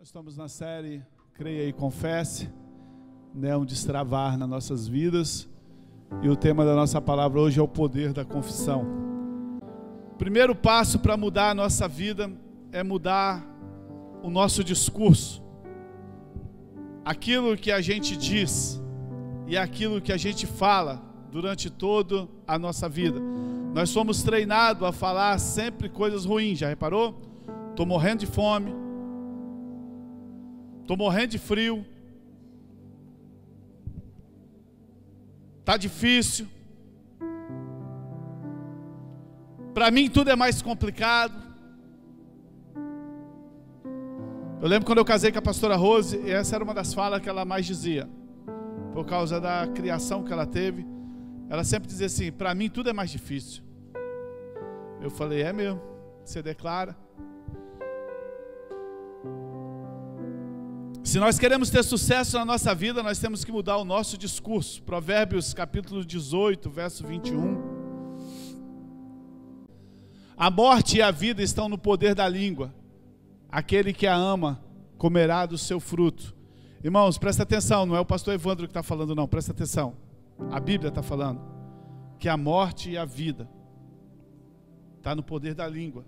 Nós estamos na série Creia e Confesse, né, um destravar nas nossas vidas, e o tema da nossa palavra hoje é o poder da confissão. O primeiro passo para mudar a nossa vida é mudar o nosso discurso. Aquilo que a gente diz e aquilo que a gente fala durante toda a nossa vida. Nós somos treinados a falar sempre coisas ruins, já reparou? Estou morrendo de fome, estou morrendo de frio, está difícil, para mim tudo é mais complicado. Eu lembro quando eu casei com a pastora Rose, e essa era uma das falas que ela mais dizia, por causa da criação que ela teve. Ela sempre dizia assim: para mim tudo é mais difícil. Eu falei: é mesmo? Você declara? Se nós queremos ter sucesso na nossa vida, nós temos que mudar o nosso discurso. Provérbios capítulo 18, verso 21. A morte e a vida estão no poder da língua. Aquele que a ama comerá do seu fruto. Irmãos, presta atenção, não é o pastor Evandro que está falando não, presta atenção. A Bíblia está falando que a morte e a vida está no poder da língua.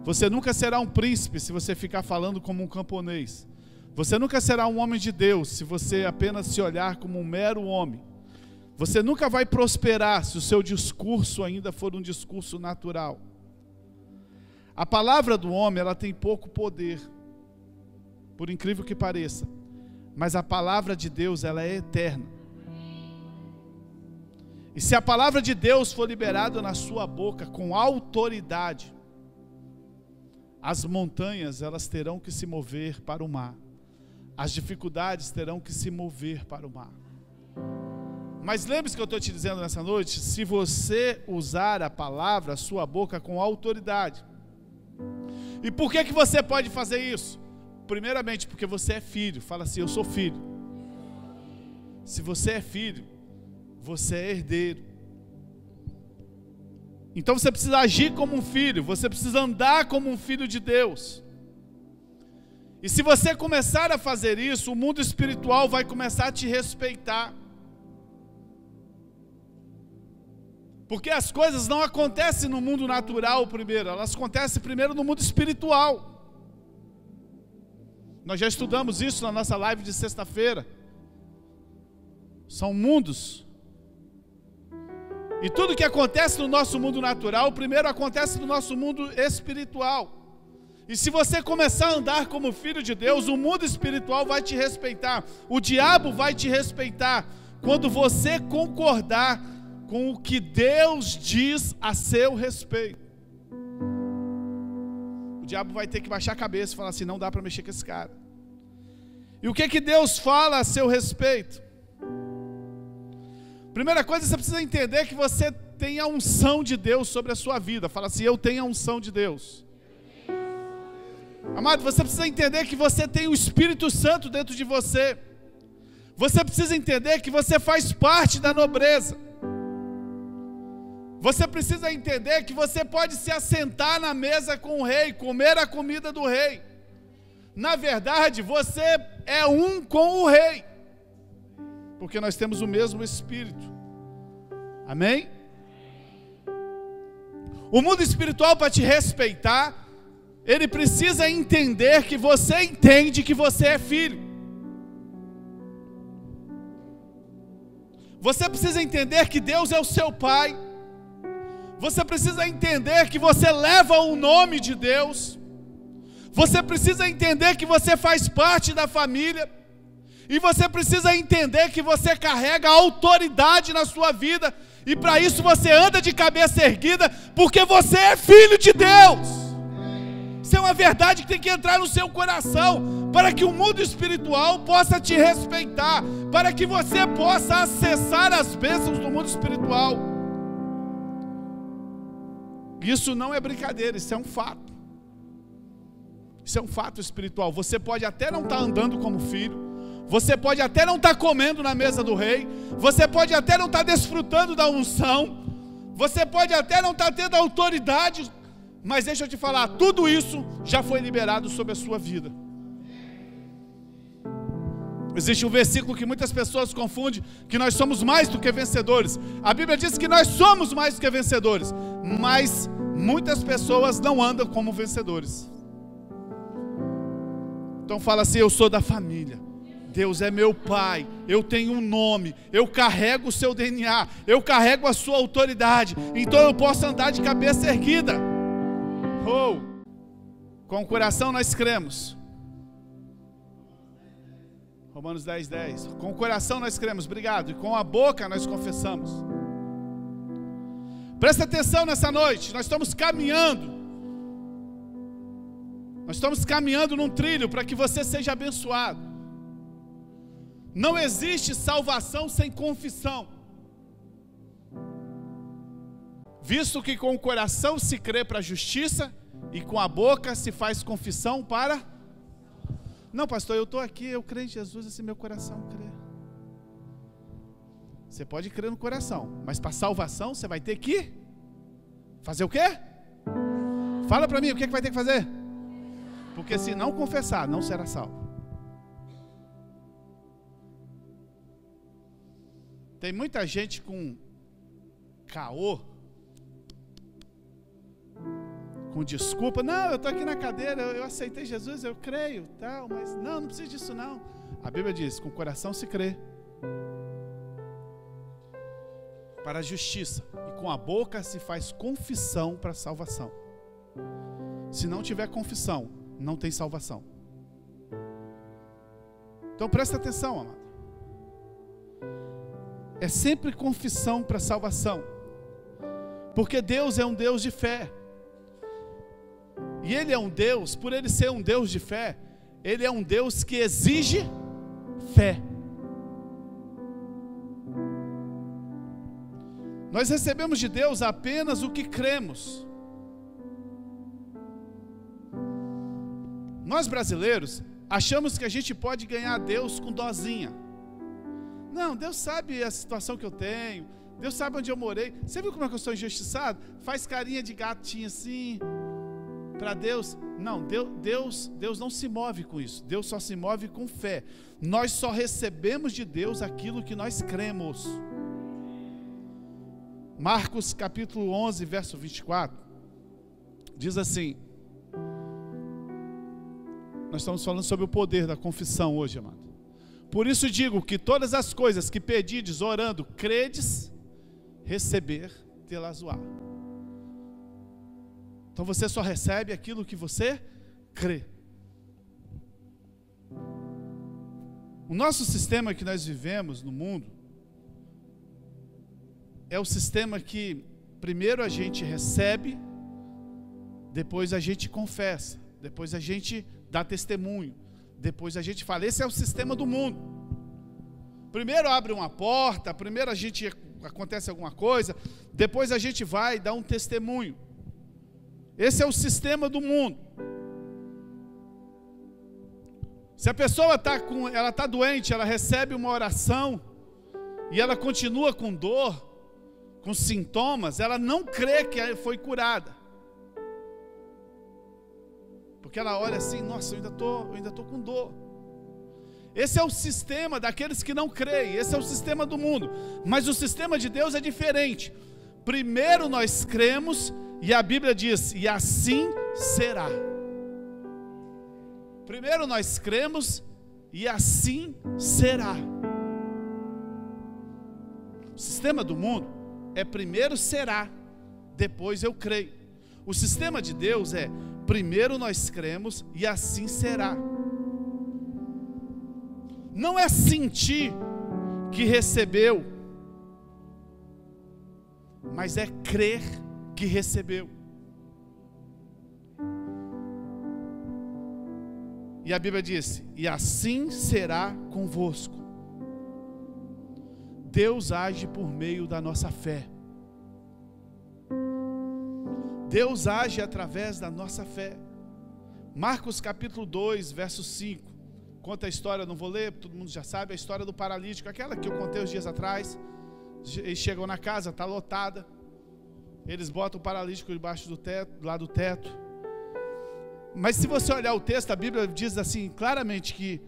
Você nunca será um príncipe se você ficar falando como um camponês. Você nunca será um homem de Deus se você apenas se olhar como um mero homem. Você nunca vai prosperar se o seu discurso ainda for um discurso natural. A palavra do homem, ela tem pouco poder, por incrível que pareça, mas a palavra de Deus, ela é eterna. E se a palavra de Deus for liberada na sua boca com autoridade, as montanhas, elas terão que se mover para o mar. As dificuldades terão que se mover para o mar. Mas lembre-se que eu estou te dizendo nessa noite, se você usar a palavra, a sua boca com autoridade. E por que você pode fazer isso? Primeiramente, porque você é filho. Fala assim: eu sou filho. Se você é filho, você é herdeiro. Então você precisa agir como um filho, você precisa andar como um filho de Deus. E se você começar a fazer isso, o mundo espiritual vai começar a te respeitar. Porque as coisas não acontecem no mundo natural primeiro, elas acontecem primeiro no mundo espiritual. Nós já estudamos isso na nossa live de sexta-feira. São mundos. E tudo que acontece no nosso mundo natural, primeiro acontece no nosso mundo espiritual. E se você começar a andar como filho de Deus, o mundo espiritual vai te respeitar. O diabo vai te respeitar quando você concordar com o que Deus diz a seu respeito. O diabo vai ter que baixar a cabeça e falar assim: não dá para mexer com esse cara. E o que Deus fala a seu respeito? Primeira coisa, você precisa entender que você tem a unção de Deus sobre a sua vida. Fala assim: eu tenho a unção de Deus. Amado, você precisa entender que você tem o Espírito Santo dentro de você. Você precisa entender que você faz parte da nobreza. Você precisa entender que você pode se assentar na mesa com o rei, comer a comida do rei. Na verdade, você é um com o rei, porque nós temos o mesmo Espírito. Amém? O mundo espiritual, para te respeitar, ele precisa entender que você entende que você é filho. Você precisa entender que Deus é o seu pai. Você precisa entender que você leva o nome de Deus. Você precisa entender que você faz parte da família. E você precisa entender que você carrega autoridade na sua vida. E para isso você anda de cabeça erguida, porque você é filho de Deus. Isso é uma verdade que tem que entrar no seu coração, para que o mundo espiritual possa te respeitar, para que você possa acessar as bênçãos do mundo espiritual. Isso não é brincadeira, isso é um fato. Isso é um fato espiritual. Você pode até não estar andando como filho, você pode até não estar comendo na mesa do rei, você pode até não estar desfrutando da unção, você pode até não estar tendo autoridade Mas deixa eu te falar, tudo isso já foi liberado sobre a sua vida. Existe um versículo que muitas pessoas confundem, que nós somos mais do que vencedores. A Bíblia diz que nós somos mais do que vencedores, mas muitas pessoas não andam como vencedores. Então fala assim: eu sou da família, Deus é meu pai, eu tenho um nome, eu carrego o seu DNA, eu carrego a sua autoridade, então eu posso andar de cabeça erguida. Com o coração nós cremos. Romanos 10:10. Com o coração nós cremos, obrigado. E com a boca nós confessamos. Presta atenção nessa noite, nós estamos caminhando. Nós estamos caminhando num trilho para que você seja abençoado. Não existe salvação sem confissão. Visto que com o coração se crê para a justiça e com a boca se faz confissão para... Não, pastor, eu estou aqui, eu creio em Jesus, esse meu coração crê. Você pode crer no coração, mas para salvação você vai ter que fazer o quê? Fala para mim, o que vai ter que fazer? Porque se não confessar, não será salvo. Tem muita gente com caô, com desculpa. Não, eu estou aqui na cadeira, eu aceitei Jesus, eu creio, tal, mas não precisa disso não. A Bíblia diz, com o coração se crê para a justiça, e com a boca se faz confissão para a salvação. Se não tiver confissão, não tem salvação. Então presta atenção, amado. É sempre confissão para a salvação, porque Deus é um Deus de fé. E Ele é um Deus, por Ele ser um Deus de fé, Ele é um Deus que exige fé. Nós recebemos de Deus apenas o que cremos. Nós brasileiros achamos que a gente pode ganhar a Deus com dozinha. Não, Deus sabe a situação que eu tenho, Deus sabe onde eu morei. Você viu como é que eu sou injustiçado? Faz carinha de gatinho assim para Deus. Não, Deus não se move com isso. Deus só se move com fé. Nós só recebemos de Deus aquilo que nós cremos. Marcos capítulo 11, verso 24, diz assim. Nós estamos falando sobre o poder da confissão hoje, amado. Por isso digo que todas as coisas que pedides orando, credes, receber, tê-las-á. Então você só recebe aquilo que você crê. O nosso sistema que nós vivemos no mundo é o sistema que primeiro a gente recebe, depois a gente confessa, depois a gente dá testemunho, depois a gente fala. Esse é o sistema do mundo. Primeiro abre uma porta, primeiro acontece alguma coisa, depois a gente vai dar um testemunho. Esse é o sistema do mundo. Se a pessoa está doente, ela recebe uma oração e ela continua com dor, com sintomas, ela não crê que foi curada. Porque ela olha assim, nossa, eu ainda estou com dor. Esse é o sistema daqueles que não creem, esse é o sistema do mundo. Mas o sistema de Deus é diferente. Primeiro nós cremos, e a Bíblia diz, e assim será. Primeiro nós cremos, e assim será. O sistema do mundo é primeiro será, depois eu creio. O sistema de Deus é primeiro nós cremos e assim será. Não é sentir que recebeu, mas é crer que recebeu. E a Bíblia diz, e assim será convosco. Deus age por meio da nossa fé. Deus age através da nossa fé. Marcos capítulo 2, verso 5. Conta a história, não vou ler, todo mundo já sabe, a história do paralítico, aquela que eu contei uns dias atrás. Eles chegam na casa, está lotada. Eles botam o paralítico debaixo do teto, lá do teto. Mas se você olhar o texto, a Bíblia diz assim claramente que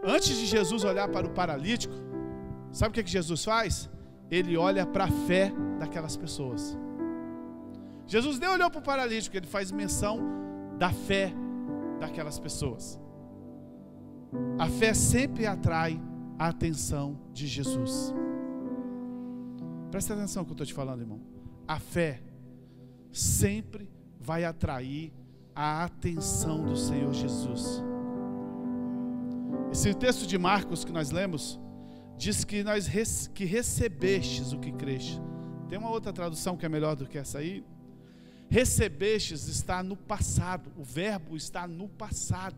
antes de Jesus olhar para o paralítico, sabe o que Jesus faz? Ele olha para a fé daquelas pessoas. Jesus nem olhou para o paralítico, ele faz menção da fé daquelas pessoas. A fé sempre atrai a atenção de Jesus. Presta atenção no que eu estou te falando, irmão. A fé sempre vai atrair a atenção do Senhor Jesus. Esse texto de Marcos que nós lemos diz que que recebestes o que creste. Tem uma outra tradução que é melhor do que essa aí. Recebestes está no passado, o verbo está no passado.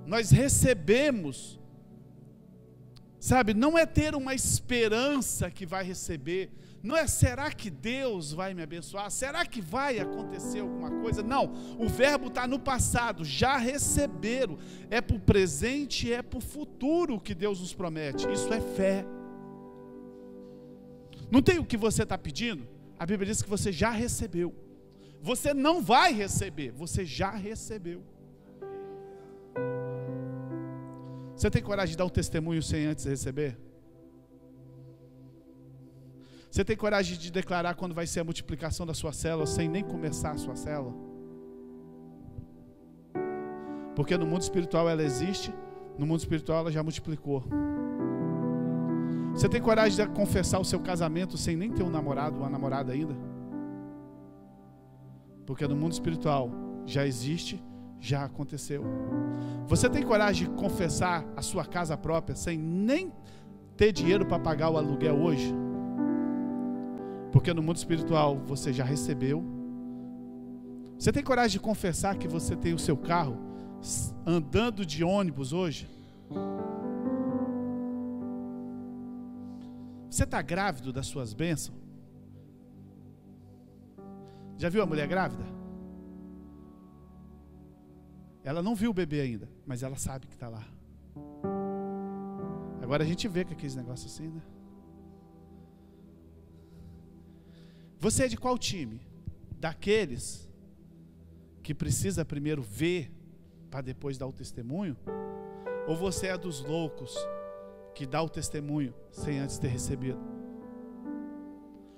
Nós recebemos, sabe, não é ter uma esperança que vai receber, não é será que Deus vai me abençoar, será que vai acontecer alguma coisa, não, o verbo está no passado, já receberam, é para o presente e é para o futuro que Deus nos promete, isso é fé. Não tem o que você está pedindo? A Bíblia diz que você já recebeu. Você não vai receber, você já recebeu. Você tem coragem de dar um testemunho sem antes receber? Você tem coragem de declarar quando vai ser a multiplicação da sua célula sem nem começar a sua célula? Porque no mundo espiritual ela existe, no mundo espiritual ela já multiplicou. Você tem coragem de confessar o seu casamento sem nem ter um namorado ou uma namorada ainda? Porque no mundo espiritual já existe, já aconteceu. Você tem coragem de confessar a sua casa própria sem nem ter dinheiro para pagar o aluguel hoje? Porque no mundo espiritual você já recebeu. Você tem coragem de confessar que você tem o seu carro andando de ônibus hoje? Você está grávido das suas bênçãos? Já viu a mulher grávida? Ela não viu o bebê ainda, mas ela sabe que está lá. Agora a gente vê que aqueles negócios assim, né? Você é de qual time? Daqueles que precisa primeiro ver para depois dar o testemunho? Ou você é dos loucos que dá o testemunho sem antes ter recebido?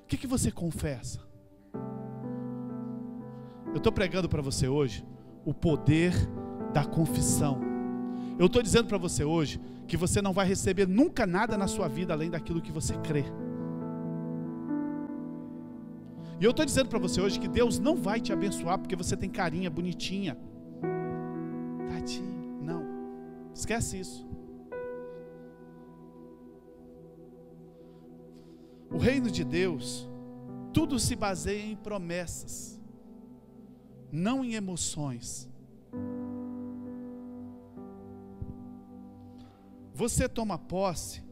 O que você confessa? Eu estou pregando para você hoje o poder da confissão. Eu estou dizendo para você hoje que você não vai receber nunca nada na sua vida além daquilo que você crê. E eu estou dizendo para você hoje que Deus não vai te abençoar porque você tem carinha bonitinha. Tadinho, não. Esquece isso. O reino de Deus, tudo se baseia em promessas, não em emoções. Você toma posse,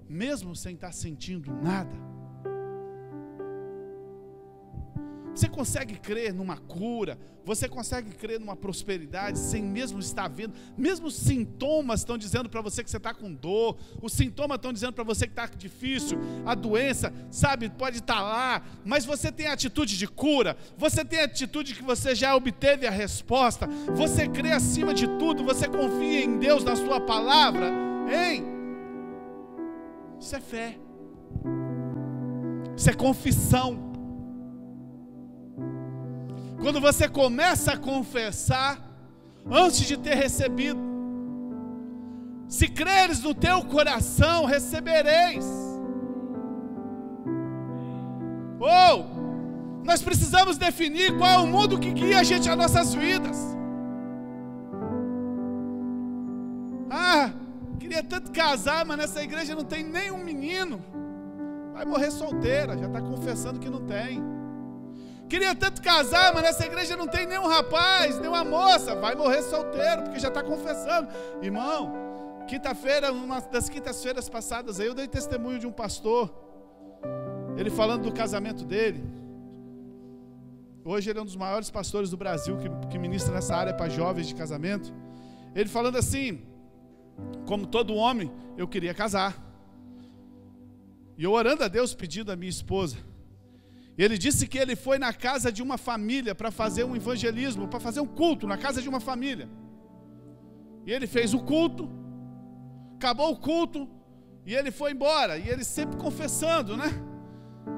mesmo sem estar sentindo nada. Você consegue crer numa cura, você consegue crer numa prosperidade sem mesmo estar vendo, mesmo os sintomas estão dizendo para você que você está com dor, os sintomas estão dizendo para você que está difícil, a doença, sabe, pode estar lá, mas você tem a atitude de cura, você tem a atitude que você já obteve a resposta, você crê acima de tudo, você confia em Deus, na sua palavra, hein? Isso é fé, isso é confissão. Quando você começa a confessar, antes de ter recebido, se creres no teu coração, recebereis. Nós precisamos definir qual é o mundo que guia a gente, as nossas vidas. Queria tanto casar, mas nessa igreja não tem nenhum menino. Vai morrer solteira, já está confessando que não tem. Queria tanto casar, mas nessa igreja não tem nenhum rapaz, nenhuma moça. Vai morrer solteiro, porque já está confessando. Irmão, quinta-feira, uma das quintas-feiras passadas, eu dei testemunho de um pastor, ele falando do casamento dele. Hoje ele é um dos maiores pastores do Brasil, que ministra nessa área para jovens de casamento. Ele falando assim, como todo homem, eu queria casar. E E eu orando a Deus, pedindo a minha esposa. E ele disse que ele foi na casa de uma família para fazer um evangelismo, para fazer um culto na casa de uma família. E ele fez o culto, acabou o culto, e ele foi embora. E ele sempre confessando, né?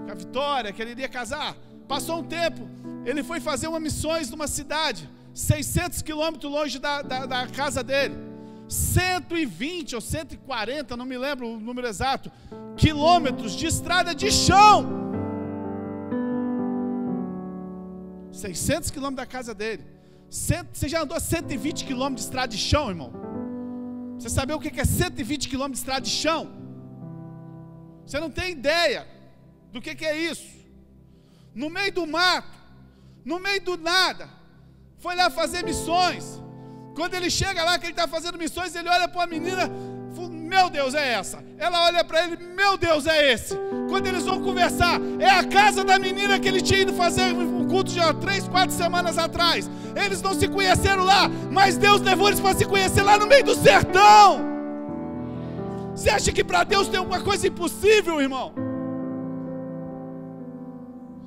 Com a vitória, que ele iria casar. Passou um tempo, ele foi fazer uma missões numa cidade, 600 quilômetros longe da casa dele. 120 ou 140, não me lembro o número exato, quilômetros de estrada de chão. 600 quilômetros da casa dele. Você já andou 120 quilômetros de estrada de chão, irmão? Você sabe o que é 120 quilômetros de estrada de chão? Você não tem ideia do que é isso. No meio do mato, no meio do nada, foi lá fazer missões. Quando ele chega lá, que ele está fazendo missões, ele olha para uma menina, meu Deus, é essa. Ela olha para ele, meu Deus, é esse. Quando eles vão conversar, é a casa da menina que ele tinha ido fazer um culto de 3, 4 semanas atrás. Eles não se conheceram lá, mas Deus levou eles para se conhecer lá no meio do sertão. Você acha que para Deus tem alguma coisa impossível, irmão?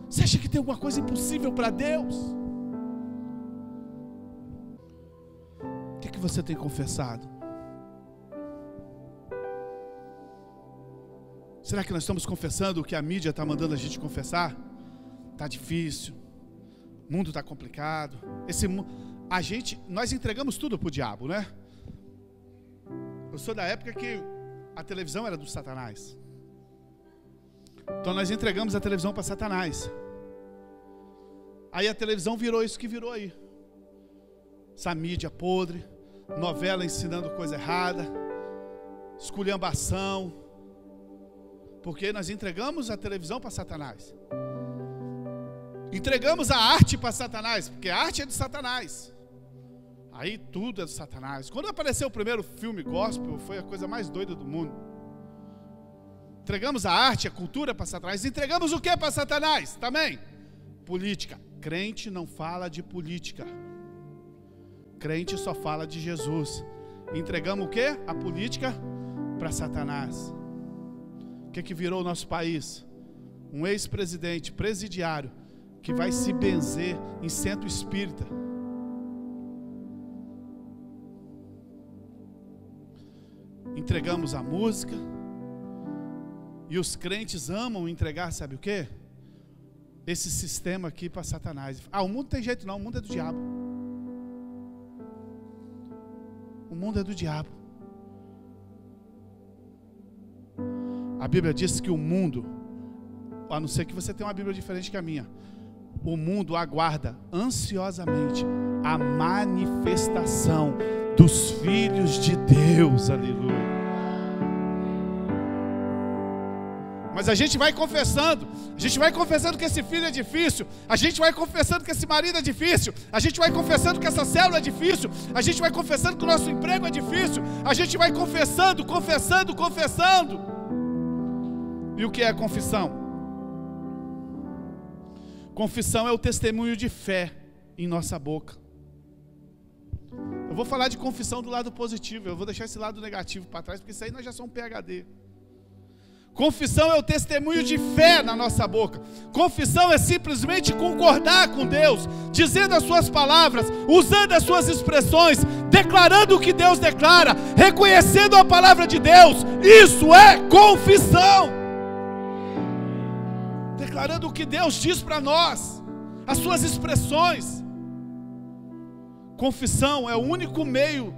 Você acha que tem alguma coisa impossível para Deus? O que você tem confessado? Será que nós estamos confessando o que a mídia está mandando a gente confessar? Está difícil, o mundo está complicado. Nós entregamos tudo para o diabo, né? Eu sou da época que a televisão era do Satanás. Então nós entregamos a televisão para Satanás. Aí a televisão virou isso que virou aí. Essa mídia podre, novela ensinando coisa errada, esculhambação. Porque nós entregamos a televisão para Satanás. Entregamos a arte para Satanás, porque a arte é de Satanás. Aí tudo é de Satanás. Quando apareceu o primeiro filme gospel, foi a coisa mais doida do mundo. Entregamos a arte, a cultura para Satanás. Entregamos o que para Satanás? Também política. Crente não fala de política. Crente só fala de Jesus. Entregamos o que? A política para Satanás. O que virou o nosso país? Um ex-presidente, presidiário, que vai se benzer em centro espírita. Entregamos a música. E os crentes amam entregar, sabe o quê? Esse sistema aqui para Satanás. O mundo não tem jeito não, o mundo é do diabo. O mundo é do diabo. A Bíblia diz que o mundo, a não ser que você tenha uma Bíblia diferente que a minha, o mundo aguarda ansiosamente a manifestação dos filhos de Deus. Aleluia. Mas a gente vai confessando que esse filho é difícil, a gente vai confessando que esse marido é difícil, a gente vai confessando que essa célula é difícil, a gente vai confessando que o nosso emprego é difícil, a gente vai confessando. E o que é confissão? Confissão é o testemunho de fé em nossa boca. Eu vou falar de confissão do lado positivo, eu vou deixar esse lado negativo para trás, porque isso aí nós já somos PhD. Confissão é o testemunho de fé na nossa boca. Confissão é simplesmente concordar com Deus, dizendo as suas palavras, usando as suas expressões, declarando o que Deus declara, reconhecendo a palavra de Deus. Isso é confissão. Declarando o que Deus diz para nós, as suas expressões. Confissão é o único meio.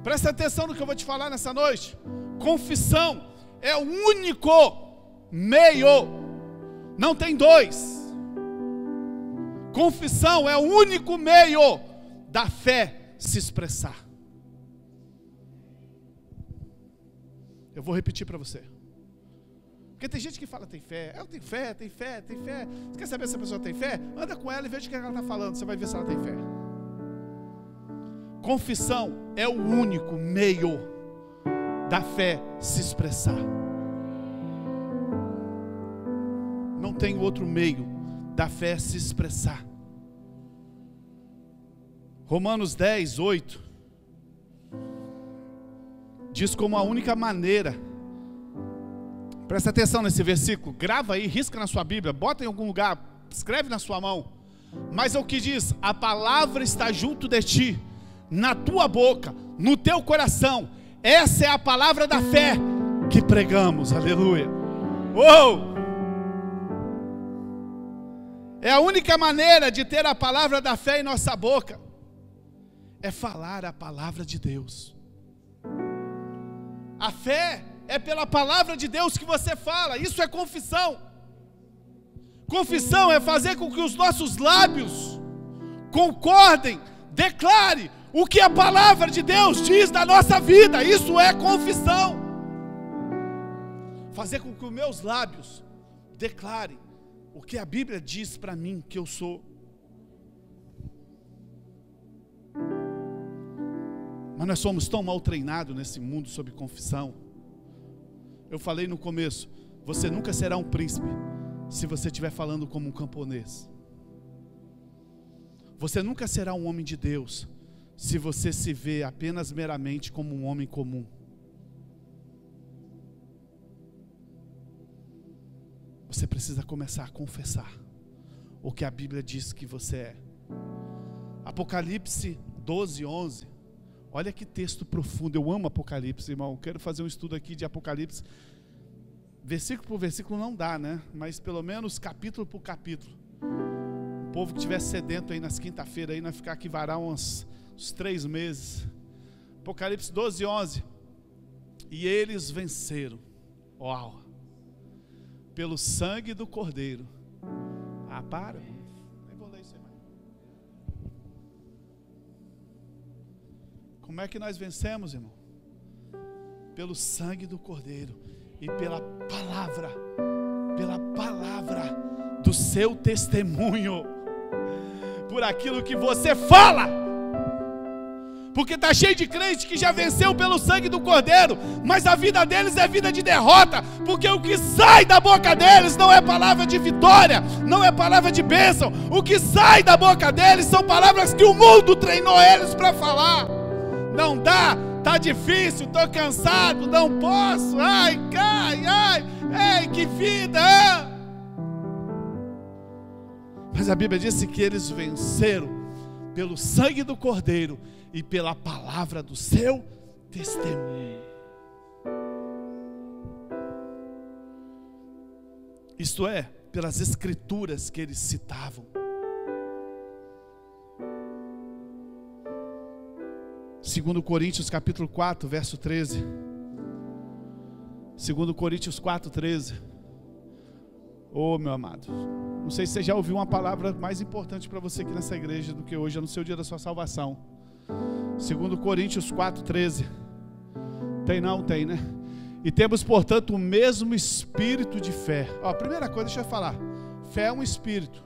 Presta atenção no que eu vou te falar nessa noite. Confissão é o único meio, não tem dois. Confissão é o único meio da fé se expressar. Eu vou repetir para você, porque tem gente que fala tem fé, eu tenho fé, tem fé. Você quer saber se a pessoa tem fé? Anda com ela e veja o que ela está falando, você vai ver se ela tem fé. Confissão é o único meio da fé se expressar. Não tem outro meio da fé se expressar. Romanos 10, 8 diz como a única maneira Presta atenção nesse versículo, grava aí, risca na sua Bíblia, bota em algum lugar, escreve na sua mão. Mas é o que diz: a palavra está junto de ti, na tua boca, no teu coração. Essa é a palavra da fé que pregamos, aleluia. Uou! É a única maneira de ter a palavra da fé em nossa boca, é falar a palavra de Deus. A fé é pela palavra de Deus que você fala, isso é confissão. Confissão é fazer com que os nossos lábios concordem, declare o que a palavra de Deus diz da nossa vida, isso é confissão. Fazer com que os meus lábios declarem o que a Bíblia diz para mim que eu sou. Mas nós somos tão mal treinados nesse mundo sobre confissão. Eu falei no começo, você nunca será um príncipe se você estiver falando como um camponês. Você nunca será um homem de Deus se você se vê apenas meramente como um homem comum. Você precisa começar a confessar o que a Bíblia diz que você é. Apocalipse 12:11. Olha que texto profundo. Eu amo Apocalipse, irmão. Eu quero fazer um estudo aqui de Apocalipse. Versículo por versículo não dá, né? Mas pelo menos capítulo por capítulo. O povo que estiver sedento aí nas quinta-feiras, aí nós ficar aqui varar uns 3 meses. Apocalipse 12:11. E eles venceram. Uau! Pelo sangue do Cordeiro. Ah, para. Nem vou ler isso aí mais. Como é que nós vencemos, irmão? Pelo sangue do Cordeiro e pela palavra do seu testemunho, por aquilo que você fala. Porque está cheio de crente que já venceu pelo sangue do Cordeiro, mas a vida deles é vida de derrota, porque o que sai da boca deles não é palavra de vitória, não é palavra de bênção. O que sai da boca deles são palavras que o mundo treinou eles para falar. Não dá, está difícil, estou cansado, não posso, ai, ei, que vida. Mas a Bíblia disse que eles venceram pelo sangue do Cordeiro e pela palavra do seu testemunho. Isto é, pelas escrituras que eles citavam. 2 Coríntios capítulo 4, verso 13. 2 Coríntios 4, 13. Oh, meu amado, não sei se você já ouviu uma palavra mais importante para você aqui nessa igreja do que hoje, no seu dia da sua salvação. 2 Coríntios 4, 13. Tem não? Tem, né? E temos, portanto, o mesmo espírito de fé. Ó, primeira coisa, deixa eu falar. Fé é um espírito.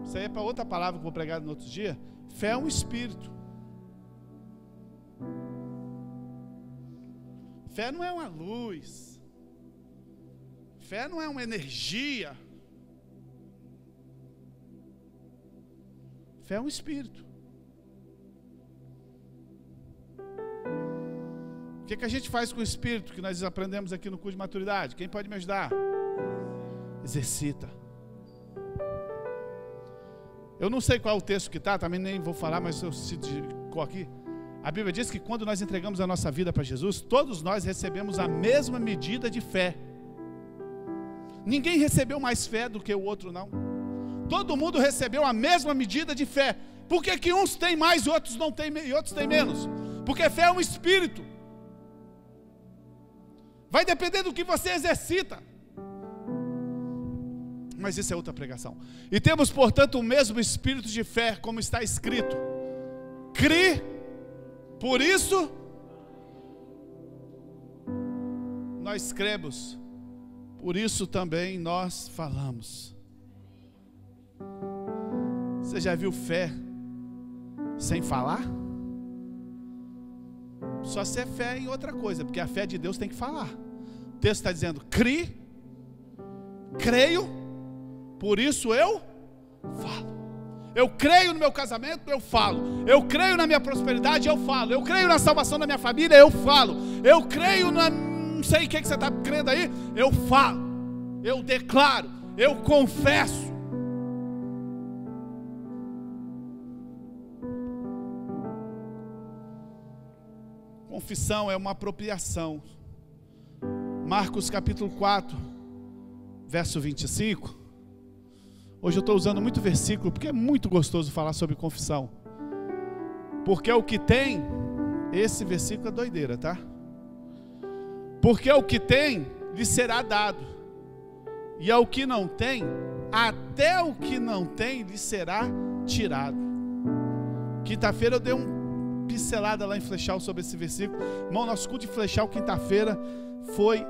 Isso aí é para outra palavra que eu vou pregar no outro dia. Fé é um espírito. Fé não é uma luz. Fé não é uma energia. Fé é um espírito. O que a gente faz com o espírito que nós aprendemos aqui no curso de maturidade? Quem pode me ajudar? Exercita. Eu não sei qual é o texto que está, também nem vou falar, mas eu cito aqui. A Bíblia diz que quando nós entregamos a nossa vida para Jesus, todos nós recebemos a mesma medida de fé. Ninguém recebeu mais fé do que o outro, não. Todo mundo recebeu a mesma medida de fé. Por que que uns têm mais e outros não têm, e outros têm menos? Porque fé é um espírito. Vai depender do que você exercita. Mas isso é outra pregação. E temos, portanto, o mesmo espírito de fé, como está escrito. Cri, por isso nós cremos, por isso também nós falamos. Você já viu fé sem falar? Só se é fé em outra coisa, porque a fé de Deus tem que falar. O texto está dizendo: cri, creio, por isso eu falo. Eu creio no meu casamento, eu falo. Eu creio na minha prosperidade, eu falo. Eu creio na salvação da minha família, eu falo. Eu creio na... não sei o que você está crendo aí, eu falo. Eu declaro, eu confesso. Confissão é uma apropriação. Marcos capítulo 4, verso 25. Hoje eu estou usando muito versículo, porque é muito gostoso falar sobre confissão. Porque o que tem, esse versículo é doideira, tá? Porque o que tem, lhe será dado. E ao que não tem, até o que não tem, lhe será tirado. Quinta-feira eu dei pincelada lá em Flechal sobre esse versículo. Irmão, nosso culto de Flechal, quinta-feira, foi...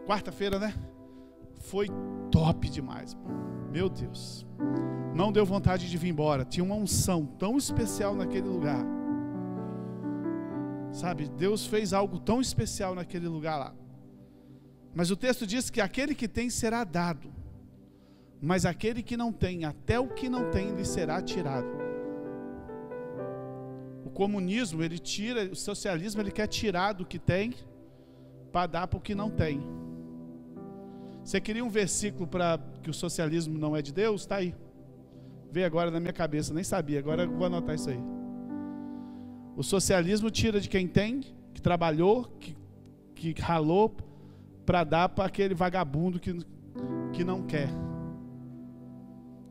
quarta-feira, né? Foi top demais. Meu Deus. Não deu vontade de vir embora. Tinha uma unção tão especial naquele lugar. Sabe, Deus fez algo tão especial naquele lugar lá. Mas o texto diz que aquele que tem será dado, mas aquele que não tem, até o que não tem, lhe será tirado. O comunismo, ele tira, o socialismo, ele quer tirar do que tem para dar para o que não tem. Você queria um versículo para que o socialismo não é de Deus? Está aí. Veio agora na minha cabeça, nem sabia, agora eu vou anotar isso aí. O socialismo tira de quem tem, que trabalhou, que ralou, para dar para aquele vagabundo que não quer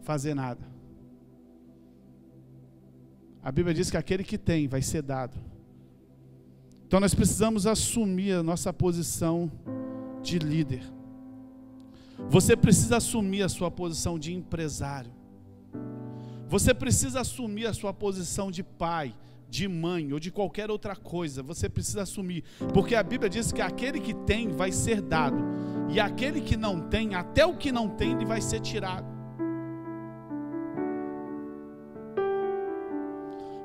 fazer nada. A Bíblia diz que aquele que tem vai ser dado. Então nós precisamos assumir a nossa posição de líder. Você precisa assumir a sua posição de empresário. Você precisa assumir a sua posição de pai, de mãe ou de qualquer outra coisa. Você precisa assumir, porque a Bíblia diz que aquele que tem vai ser dado, e aquele que não tem, até o que não tem, ele vai ser tirado.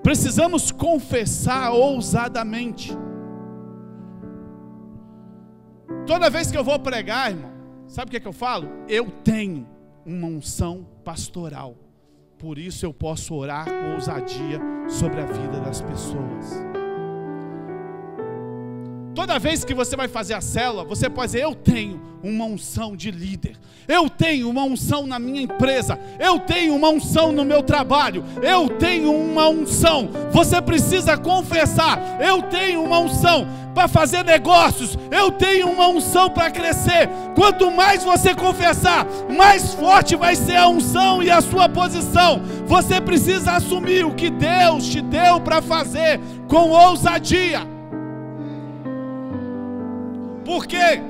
Precisamos confessar ousadamente. Toda vez que eu vou pregar, irmão, sabe o que eu falo? Eu tenho uma unção pastoral, por isso eu posso orar com ousadia sobre a vida das pessoas. Toda vez que você vai fazer a célula, você pode dizer: eu tenho uma unção de líder, eu tenho uma unção na minha empresa, eu tenho uma unção no meu trabalho, eu tenho uma unção. Você precisa confessar: eu tenho uma unção para fazer negócios, eu tenho uma unção para crescer. Quanto mais você confessar, mais forte vai ser a unção e a sua posição. Você precisa assumir o que Deus te deu para fazer com ousadia. Por quê?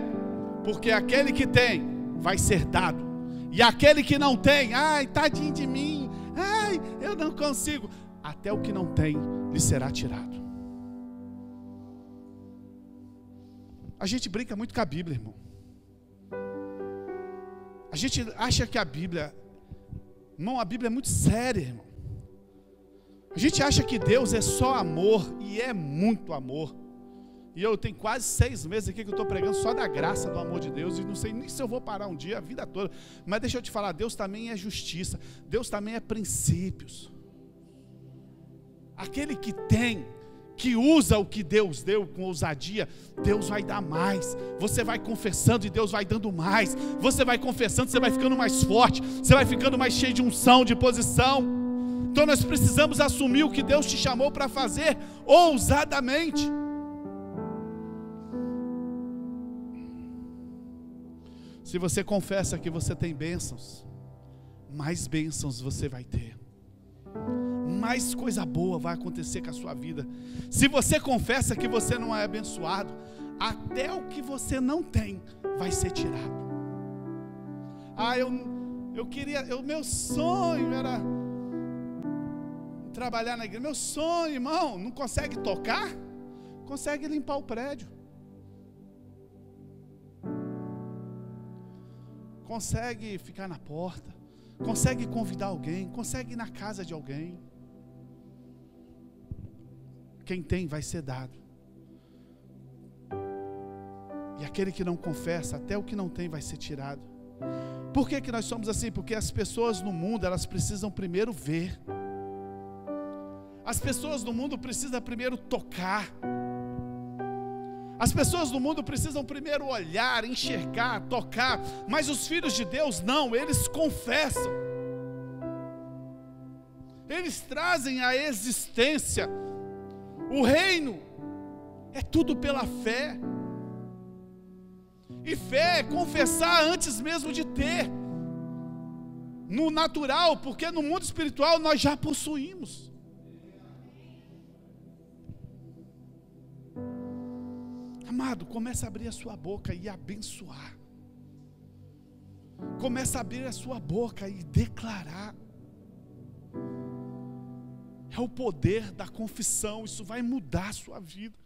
Porque aquele que tem vai ser dado, e aquele que não tem, ai, tadinho de mim, ai, eu não consigo, até o que não tem lhe será tirado. A gente brinca muito com a Bíblia, irmão. A gente acha que a Bíblia, irmão, a Bíblia é muito séria, irmão. A gente acha que Deus é só amor, e é muito amor. E eu tenho quase 6 meses aqui que eu estou pregando só da graça do amor de Deus, e não sei nem se eu vou parar um dia, a vida toda. Mas deixa eu te falar, Deus também é justiça, Deus também é princípios. Aquele que tem, que usa o que Deus deu com ousadia, Deus vai dar mais. Você vai confessando e Deus vai dando mais. Você vai confessando, você vai ficando mais forte, você vai ficando mais cheio de unção, de posição. Então nós precisamos assumir o que Deus te chamou para fazer ousadamente. Se você confessa que você tem bênçãos, mais bênçãos você vai ter, mais coisa boa vai acontecer com a sua vida. Se você confessa que você não é abençoado, até o que você não tem vai ser tirado. Ah, eu queria, meu sonho era trabalhar na igreja. Meu sonho, irmão, não consegue tocar? Consegue limpar o prédio, consegue ficar na porta, consegue convidar alguém, consegue ir na casa de alguém. Quem tem vai ser dado, e aquele que não confessa, até o que não tem vai ser tirado. Por que que nós somos assim? Porque as pessoas no mundo, elas precisam primeiro ver. As pessoas no mundo precisam primeiro tocar. As pessoas no mundo precisam primeiro olhar, enxergar, tocar. Mas os filhos de Deus não, eles confessam. Eles trazem a existência. O reino é tudo pela fé. E fé é confessar antes mesmo de ter. No natural, porque no mundo espiritual nós já possuímos. Amado, começa a abrir a sua boca e abençoar. Começa a abrir a sua boca e declarar. É o poder da confissão, isso vai mudar a sua vida.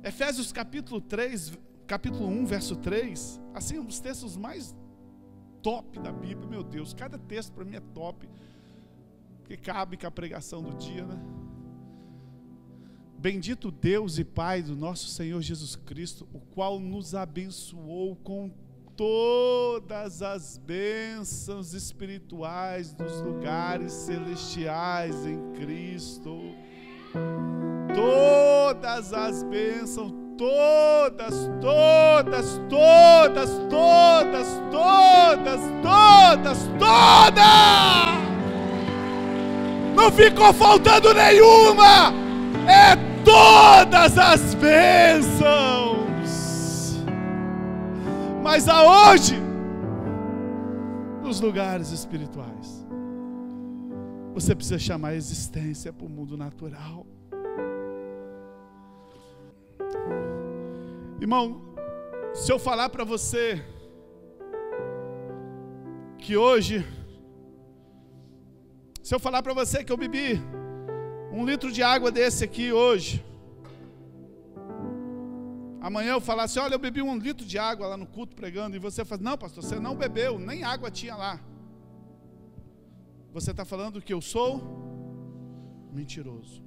Efésios capítulo 1, verso 3, assim, um dos textos mais top da Bíblia, meu Deus, cada texto para mim é top, porque cabe com a pregação do dia, né? Bendito Deus e Pai do nosso Senhor Jesus Cristo, o qual nos abençoou com todas as bênçãos espirituais dos lugares celestiais em Cristo. Todas as bênçãos, todas. Não ficou faltando nenhuma. É todas as bênçãos. Mas aonde? Nos lugares espirituais. Você precisa chamar a existência para o mundo natural. Irmão, se eu falar para você que hoje, se eu falar para você que eu bebi 1 litro de água desse aqui hoje, amanhã eu falar assim, olha, eu bebi 1 litro de água lá no culto pregando, e você fala, não pastor, você não bebeu, nem água tinha lá. Você está falando que eu sou mentiroso.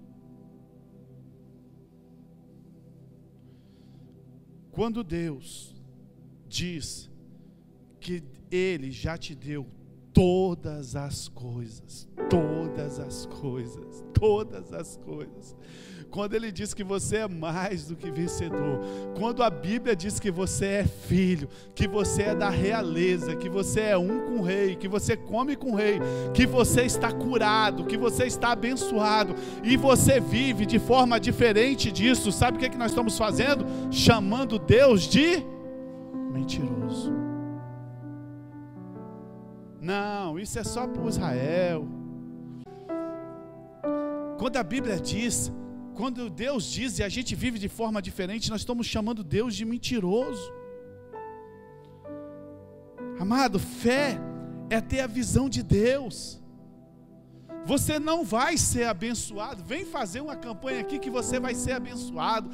Quando Deus diz que Ele já te deu todas as coisas, quando Ele diz que você é mais do que vencedor, quando a Bíblia diz que você é filho, que você é da realeza, que você é um com o rei, que você come com o rei, que você está curado, que você está abençoado, e você vive de forma diferente disso, sabe o que nós estamos fazendo? Chamando Deus de mentiroso. Não, isso é só para Israel. Quando a Bíblia diz, quando Deus diz e a gente vive de forma diferente, nós estamos chamando Deus de mentiroso. Amado, fé é ter a visão de Deus. Você não vai ser abençoado. Vem fazer uma campanha aqui que você vai ser abençoado.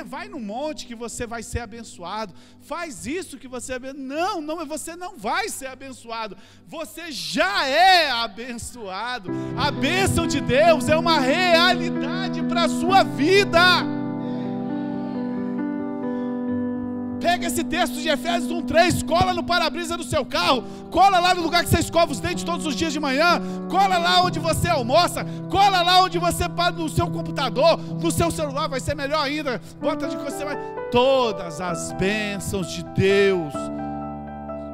Vai no monte que você vai ser abençoado. Faz isso que você não, você não vai ser abençoado. Você já é abençoado. A bênção de Deus é uma realidade para a sua vida. Pega esse texto de Efésios 1:3, cola no para-brisa do seu carro, cola lá no lugar que você escova os dentes todos os dias de manhã, cola lá onde você almoça, cola lá onde você para no seu computador, no seu celular, vai ser melhor ainda, bota de que você vai... Todas as bênçãos de Deus,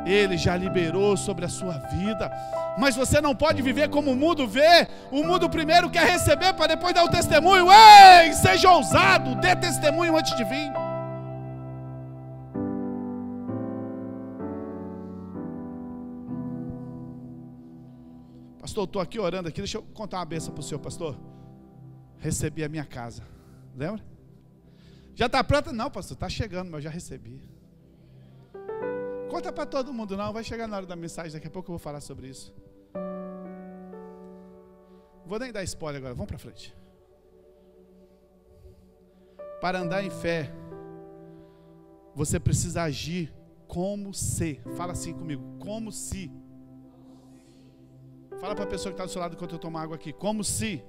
Ele já liberou sobre a sua vida, mas você não pode viver como o mundo vê. O mundo primeiro quer receber para depois dar o testemunho. Ei, seja ousado, dê testemunho antes de vir. Pastor, estou aqui orando aqui, deixa eu contar uma bênção para o senhor, pastor. Recebi a minha casa, lembra? Já está pronta? Não, pastor, está chegando, mas eu já recebi. Conta para todo mundo não, vai chegar na hora da mensagem, daqui a pouco eu vou falar sobre isso. Vou nem dar spoiler agora, vamos para frente. Para andar em fé, você precisa agir como se, fala assim comigo, como se. Fala para a pessoa que está do seu lado enquanto eu tomo água aqui. Como se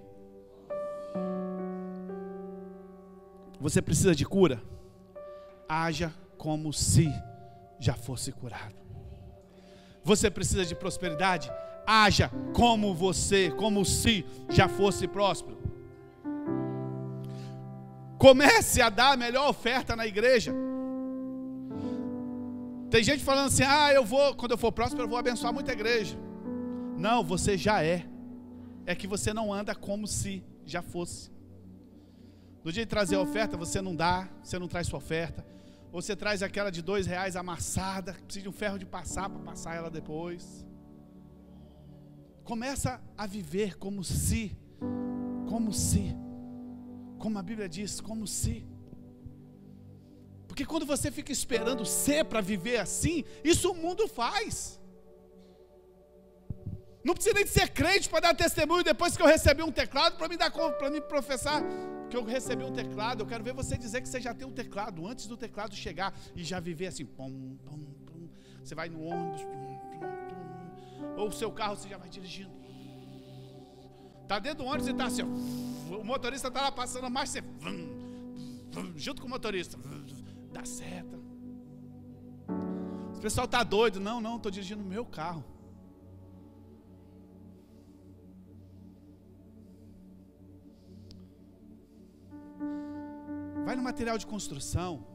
você precisa de cura, haja como se já fosse curado. Você precisa de prosperidade? Haja como se já fosse próspero. Comece a dar a melhor oferta na igreja. Tem gente falando assim, quando eu for próspero eu vou abençoar muita igreja. Não, você já é. É que você não anda como se já fosse. No dia de trazer a oferta, você não dá, você não traz sua oferta. Ou você traz aquela de R$2 amassada, que precisa de um ferro de passar para passar ela depois. Começa a viver como a Bíblia diz, como se. Porque quando você fica esperando ser para viver assim, isso o mundo faz. Não precisa nem de ser crente para dar testemunho depois que eu recebi um teclado, para me professar que eu recebi um teclado. Eu quero ver você dizer que você já tem um teclado, antes do teclado chegar, e já viver assim, pum, pum, pum. Você vai no ônibus, pum, pum, pum. Ou o seu carro você já vai dirigindo. Está dentro do ônibus e está assim, ó, o motorista está lá passando a marcha, você, junto com o motorista, dá seta. O pessoal está doido, não, estou dirigindo o meu carro. Vai no material de construção.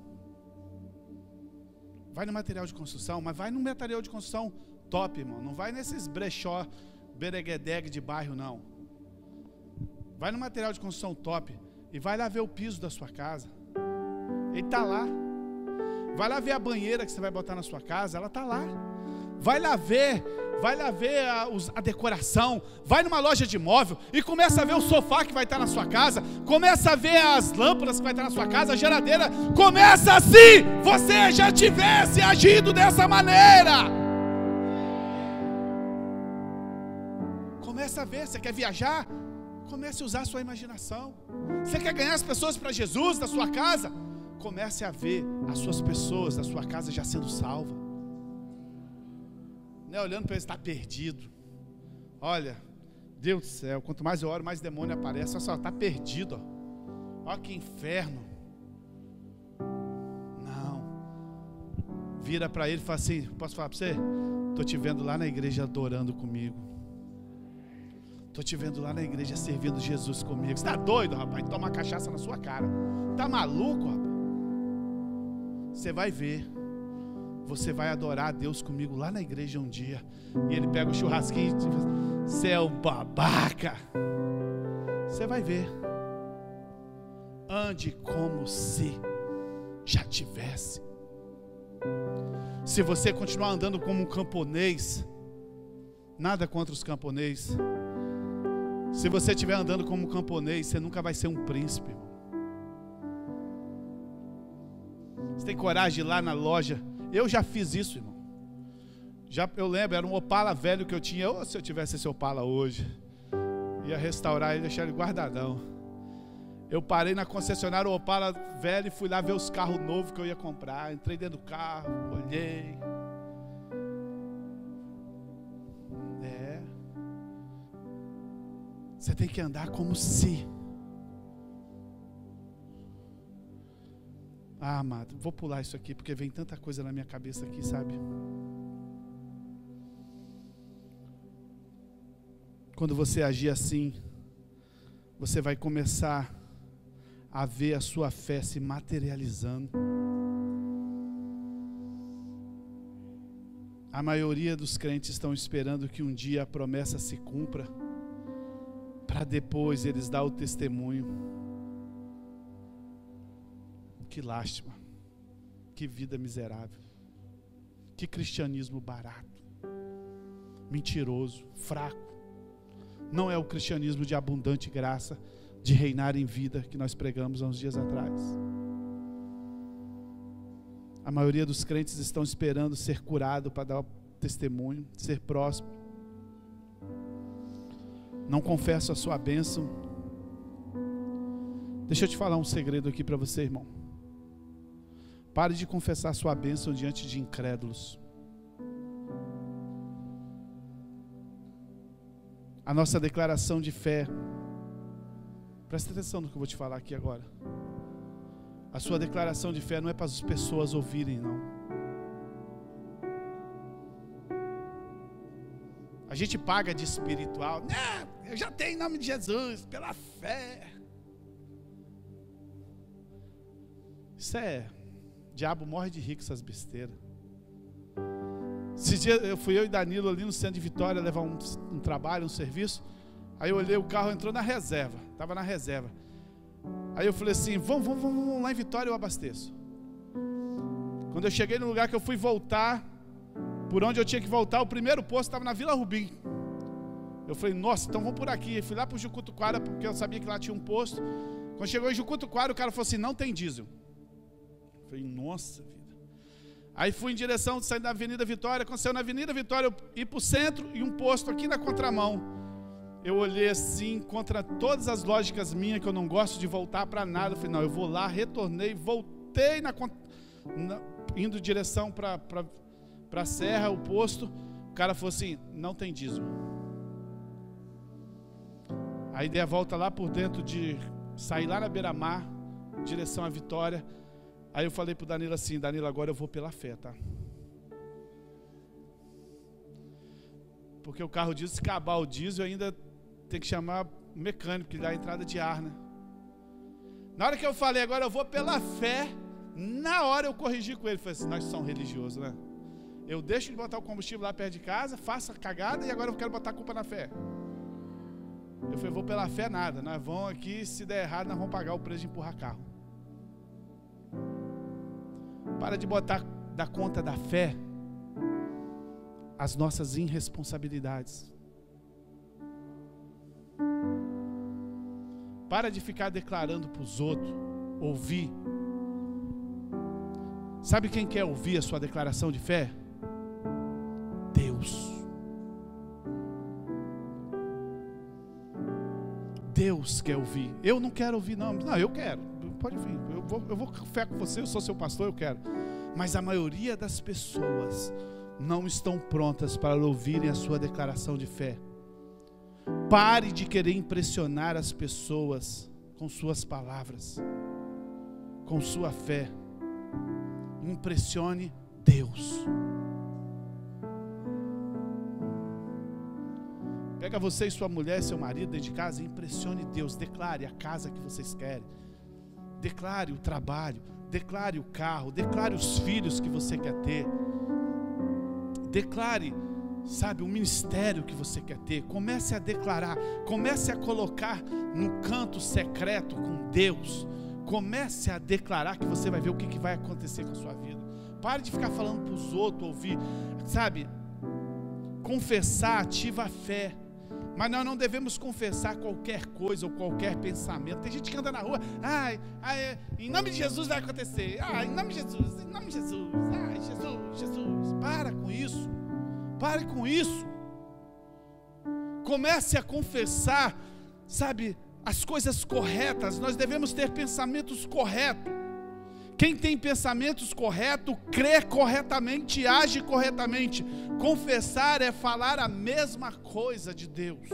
Vai no material de construção, mas vai no material de construção top, irmão. Não vai nesses brechó, bereguedeg de bairro, não. Vai no material de construção top e vai lá ver o piso da sua casa. Ele está lá. Vai lá ver a banheira que você vai botar na sua casa, ela está lá. Vai lá ver a decoração. Vai numa loja de móvel e começa a ver o sofá que vai estar na sua casa. Começa a ver as lâmpadas que vai estar na sua casa, a geladeira. Começa assim, você já tivesse agido dessa maneira. Começa a ver, você quer viajar? Comece a usar a sua imaginação. Você quer ganhar as pessoas para Jesus da sua casa? Comece a ver as suas pessoas da sua casa já sendo salvas. Não é olhando para ele, está perdido. Olha, Deus do céu, quanto mais eu oro, mais demônio aparece. Olha só, está perdido. Olha que inferno. Não. Vira para ele e fala assim, posso falar para você? Estou te vendo lá na igreja adorando comigo. Estou te vendo lá na igreja servindo Jesus comigo. Você está doido, rapaz? Toma cachaça na sua cara. Está maluco, rapaz? Você vai ver. Você vai adorar a Deus comigo lá na igreja um dia. E ele pega o churrasquinho e diz, você é um babaca. Você vai ver. Ande como se já tivesse. Se você continuar andando como um camponês, nada contra os camponeses. Se você estiver andando como um camponês, você nunca vai ser um príncipe, irmão. Você tem coragem de ir lá na loja? Eu já fiz isso, irmão. Eu lembro, era um Opala velho que eu tinha. Ou se eu tivesse esse Opala hoje, ia restaurar e deixar ele guardadão. Eu parei na concessionária o Opala velho e fui lá ver os carros novos que eu ia comprar. Entrei dentro do carro, olhei. Você tem que andar como se. Amado, vou pular isso aqui porque vem tanta coisa na minha cabeça aqui, sabe? Quando você agir assim, você vai começar a ver a sua fé se materializando. A maioria dos crentes estão esperando que um dia a promessa se cumpra, para depois eles dar o testemunho. Que lástima, que vida miserável, que cristianismo barato, mentiroso, fraco. Não é o cristianismo de abundante graça, de reinar em vida que nós pregamos há uns dias atrás. A maioria dos crentes estão esperando ser curado para dar o testemunho, ser próspero. Não confesso a sua bênção. Deixa eu te falar um segredo aqui para você, irmão. Pare de confessar a sua bênção diante de incrédulos. A nossa declaração de fé, presta atenção no que eu vou te falar aqui agora. A sua declaração de fé não é para as pessoas ouvirem, não. A gente paga de espiritual. Não, eu já tenho em nome de Jesus, pela fé. Isso é... O diabo morre de rico, essas besteiras. Esse dia eu e Danilo ali no centro de Vitória levar um trabalho, um serviço. Aí eu olhei, o carro entrou na reserva. Estava na reserva. Aí eu falei assim, vamos lá em Vitória, eu abasteço. Quando eu cheguei no lugar que eu fui voltar, por onde eu tinha que voltar, o primeiro posto estava na Vila Rubim. Eu falei, nossa, então vamos por aqui. Eu fui lá para o Jucutuquara, porque eu sabia que lá tinha um posto. Quando chegou em Jucutuquara, o cara falou assim, não tem diesel. Eu falei, nossa vida. Aí fui em direção, saindo da Avenida Vitória. Quando saiu na Avenida Vitória, eu ia para o centro e um posto aqui na contramão. Eu olhei assim, contra todas as lógicas minhas, que eu não gosto de voltar para nada. Eu falei, não, eu vou lá, retornei, voltei indo em direção para a serra, o posto. O cara falou assim, não tem diesel. Aí dei a volta lá por dentro, sair lá na beira-mar, direção à Vitória. Aí eu falei pro Danilo assim, Danilo, agora eu vou pela fé, tá? Porque o carro diesel, se acabar o diesel, ainda tem que chamar o mecânico, que dá a entrada de ar, né? Na hora que eu falei, agora eu vou pela fé, na hora eu corrigi com ele. Falei assim, nós somos religiosos, né? Eu deixo de botar o combustível lá perto de casa, faço a cagada e agora eu quero botar a culpa na fé. Eu falei, vou pela fé nada, nós vamos aqui, se der errado, nós vamos pagar o preço de empurrar carro. Para de botar da conta da fé as nossas irresponsabilidades. Para de ficar declarando para os outros, ouvir. Sabe quem quer ouvir a sua declaração de fé? Deus. Deus quer ouvir. Eu não quero ouvir, não. Não, eu quero. Pode vir. Eu vou com fé com você, eu sou seu pastor, eu quero. Mas a maioria das pessoas não estão prontas para ouvirem a sua declaração de fé. Pare de querer impressionar as pessoas com suas palavras, com sua fé. Impressione Deus. Pega você e sua mulher, seu marido dentro de casa e impressione Deus. Declare a casa que vocês querem. Declare o trabalho. Declare o carro. Declare os filhos que você quer ter. Declare, sabe, o ministério que você quer ter. Comece a declarar. Comece a colocar no canto secreto com Deus. Comece a declarar que você vai ver o que vai acontecer com a sua vida. Pare de ficar falando para os outros ouvir. Sabe, confessar ativa a fé. Mas nós não devemos confessar qualquer coisa ou qualquer pensamento. Tem gente que anda na rua, em nome de Jesus vai acontecer. Em nome de Jesus, em nome de Jesus. Jesus. Para com isso. Pare com isso. Comece a confessar, sabe, as coisas corretas. Nós devemos ter pensamentos corretos. Quem tem pensamentos corretos, crê corretamente e age corretamente. Confessar é falar a mesma coisa de Deus.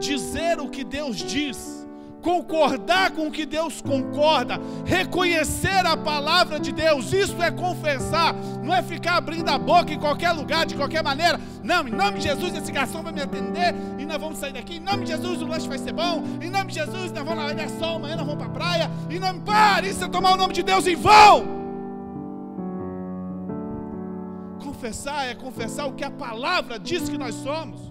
Dizer o que Deus diz. Concordar com o que Deus concorda. Reconhecer a palavra de Deus. Isso é confessar. Não é ficar abrindo a boca em qualquer lugar, de qualquer maneira. Não, em nome de Jesus esse garçom vai me atender e nós vamos sair daqui. Em nome de Jesus o lanche vai ser bom. Em nome de Jesus nós vamos lá dar sol, amanhã nós vamos para a praia. Em nome, pare, isso é tomar o nome de Deus em vão. Confessar é confessar o que a palavra diz que nós somos.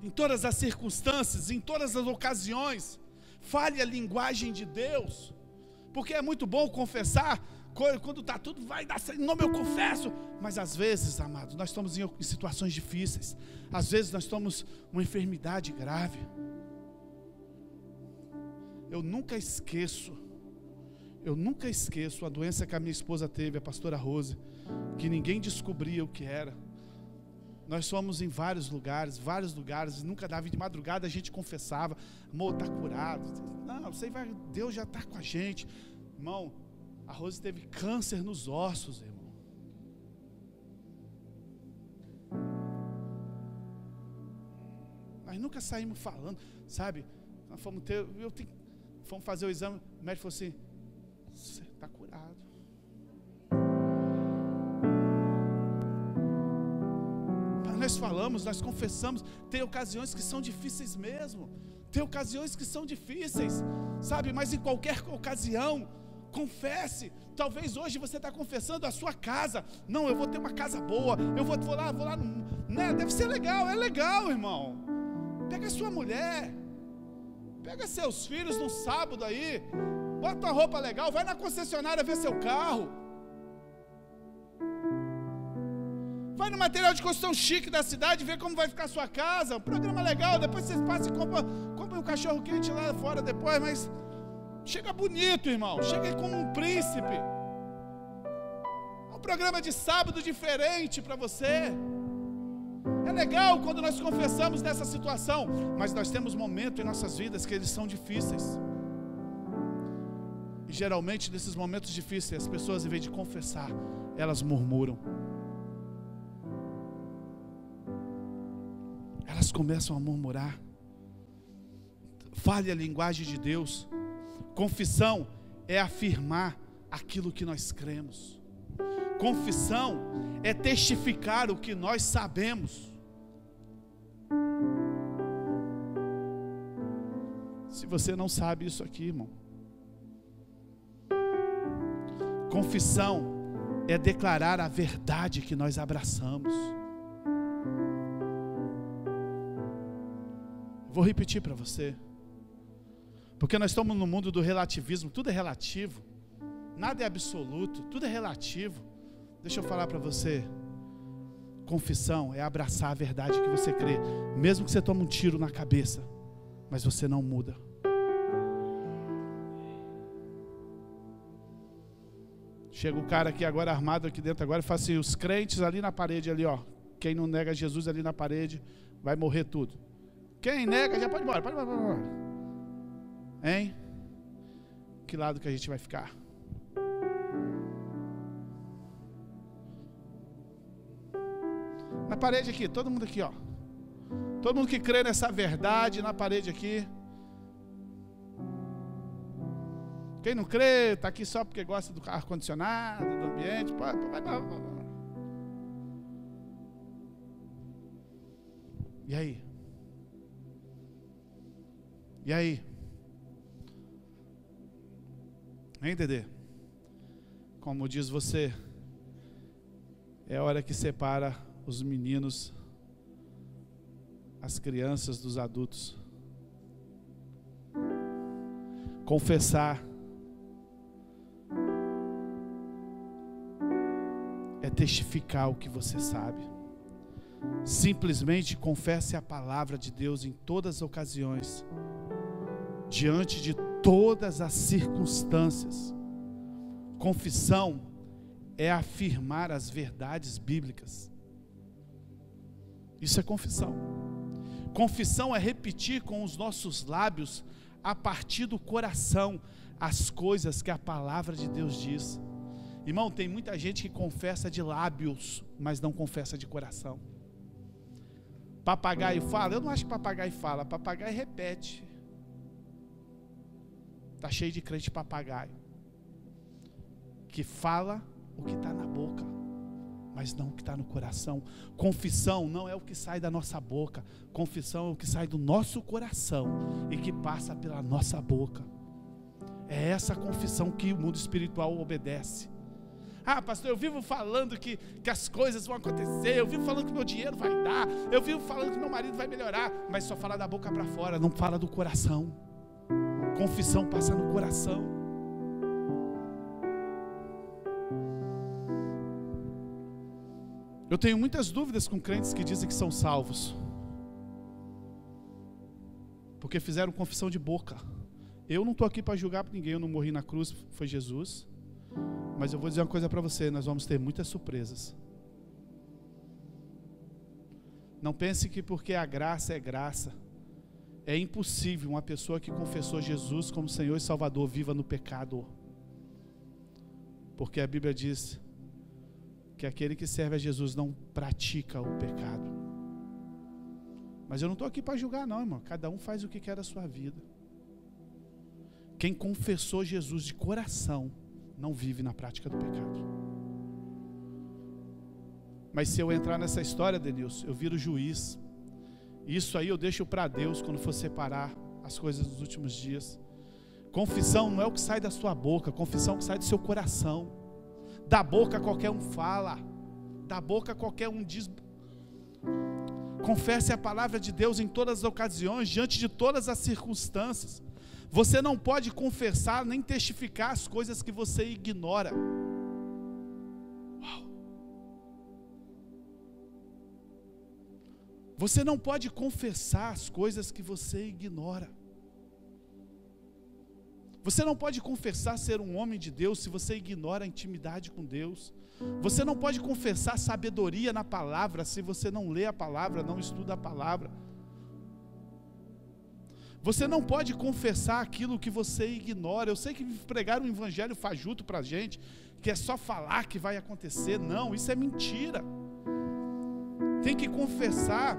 Em todas as circunstâncias, em todas as ocasiões, fale a linguagem de Deus, porque é muito bom confessar, quando está tudo, vai dar em nome eu confesso, mas às vezes, amados, nós estamos em situações difíceis, às vezes nós estamos uma enfermidade grave. Eu nunca esqueço a doença que a minha esposa teve, a pastora Rose, que ninguém descobria o que era. Nós fomos em vários lugares, nunca dava, de madrugada a gente confessava, amor, está curado, não, você vai, Deus já está com a gente, irmão, a Rose teve câncer nos ossos, irmão, nós nunca saímos falando, sabe, nós fomos fazer o exame, o médico falou assim, você está curado. nós falamos, nós confessamos. Tem ocasiões que são difíceis mesmo. Tem ocasiões que são difíceis, sabe? Mas em qualquer ocasião, confesse. Talvez hoje você está confessando a sua casa. Não, eu vou ter uma casa boa. Eu vou lá, né? Deve ser legal, é legal, irmão. Pega a sua mulher, pega seus filhos no sábado aí, bota uma roupa legal, vai na concessionária ver seu carro. Vai no material de construção chique da cidade, ver como vai ficar a sua casa. Um programa legal, depois vocês passam e compram um cachorro quente lá fora depois, mas chega bonito, irmão. Chega como um príncipe. É um programa de sábado diferente para você. É legal quando nós confessamos nessa situação, mas nós temos momentos em nossas vidas que eles são difíceis. E geralmente nesses momentos difíceis, as pessoas em vez de confessar, elas murmuram. Elas começam a murmurar. Fale a linguagem de Deus. Confissão é afirmar aquilo que nós cremos. Confissão é testificar o que nós sabemos. Se você não sabe isso aqui, irmão, confissão é declarar a verdade que nós abraçamos. Vou repetir para você, porque nós estamos no mundo do relativismo, tudo é relativo, nada é absoluto, tudo é relativo. Deixa eu falar para você, confissão é abraçar a verdade que você crê, mesmo que você tome um tiro na cabeça, mas você não muda. Chega o cara aqui agora, armado aqui dentro agora, e fala assim, os crentes ali na parede ali, ó, quem não nega Jesus ali na parede, vai morrer tudo. Quem nega já pode ir embora, pode ir embora. Hein? Que lado que a gente vai ficar? Na parede aqui, todo mundo aqui, ó. Todo mundo que crê nessa verdade, na parede aqui. Quem não crê, está aqui só porque gosta do ar-condicionado, do ambiente. Vai. E aí? E aí? Hein, Dedê? Como diz você, é a hora que separa os meninos, as crianças dos adultos. Confessar é testificar o que você sabe. Simplesmente confesse a palavra de Deus em todas as ocasiões, diante de todas as circunstâncias. Confissão é afirmar as verdades bíblicas. Isso é confissão. Confissão é repetir com os nossos lábios, a partir do coração, as coisas que a palavra de Deus diz. Irmão, tem muita gente que confessa de lábios, mas não confessa de coração. Papagaio fala? Eu não acho que papagaio fala, papagaio repete. Está cheio de crente papagaio, que fala o que está na boca, mas não o que está no coração. Confissão não é o que sai da nossa boca, confissão é o que sai do nosso coração e que passa pela nossa boca. É essa confissão que o mundo espiritual obedece. Ah, pastor, eu vivo falando que as coisas vão acontecer, eu vivo falando que meu dinheiro vai dar, eu vivo falando que meu marido vai melhorar, mas só fala da boca para fora, não fala do coração. Confissão passa no coração. Eu tenho muitas dúvidas com crentes que dizem que são salvos, porque fizeram confissão de boca. Eu não estou aqui para julgar ninguém, eu não morri na cruz, foi Jesus. Mas eu vou dizer uma coisa para você, nós vamos ter muitas surpresas. Não pense que porque a graça é graça. É impossível uma pessoa que confessou Jesus como Senhor e Salvador viva no pecado. Porque a Bíblia diz que aquele que serve a Jesus não pratica o pecado. Mas eu não estou aqui para julgar não, irmão. Cada um faz o que quer da sua vida. Quem confessou Jesus de coração não vive na prática do pecado. Mas se eu entrar nessa história, Denilson, eu viro juiz. Isso aí eu deixo para Deus quando for separar as coisas dos últimos dias. Confissão não é o que sai da sua boca, confissão é o que sai do seu coração. Da boca qualquer um fala, da boca qualquer um diz. Confesse a palavra de Deus em todas as ocasiões, diante de todas as circunstâncias. Você não pode confessar nem testificar as coisas que você ignora. Uau. Você não pode confessar as coisas que você ignora. Você não pode confessar ser um homem de Deus se você ignora a intimidade com Deus. Você não pode confessar sabedoria na palavra se você não lê a palavra, não estuda a palavra. Você não pode confessar aquilo que você ignora. Eu sei que pregaram um evangelho fajuto para a gente, que é só falar que vai acontecer. Não, isso é mentira. Tem que confessar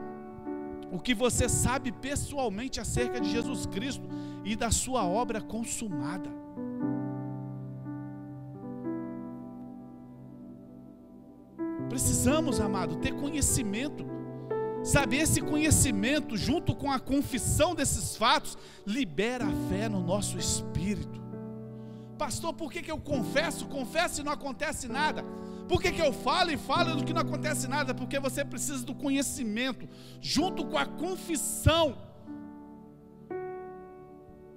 o que você sabe pessoalmente acerca de Jesus Cristo e da sua obra consumada. Precisamos, amado, ter conhecimento. Sabe, esse conhecimento, junto com a confissão desses fatos, libera a fé no nosso espírito. Pastor, por que eu confesso e não acontece nada? Por que eu falo e falo do que não acontece nada? Porque você precisa do conhecimento, junto com a confissão,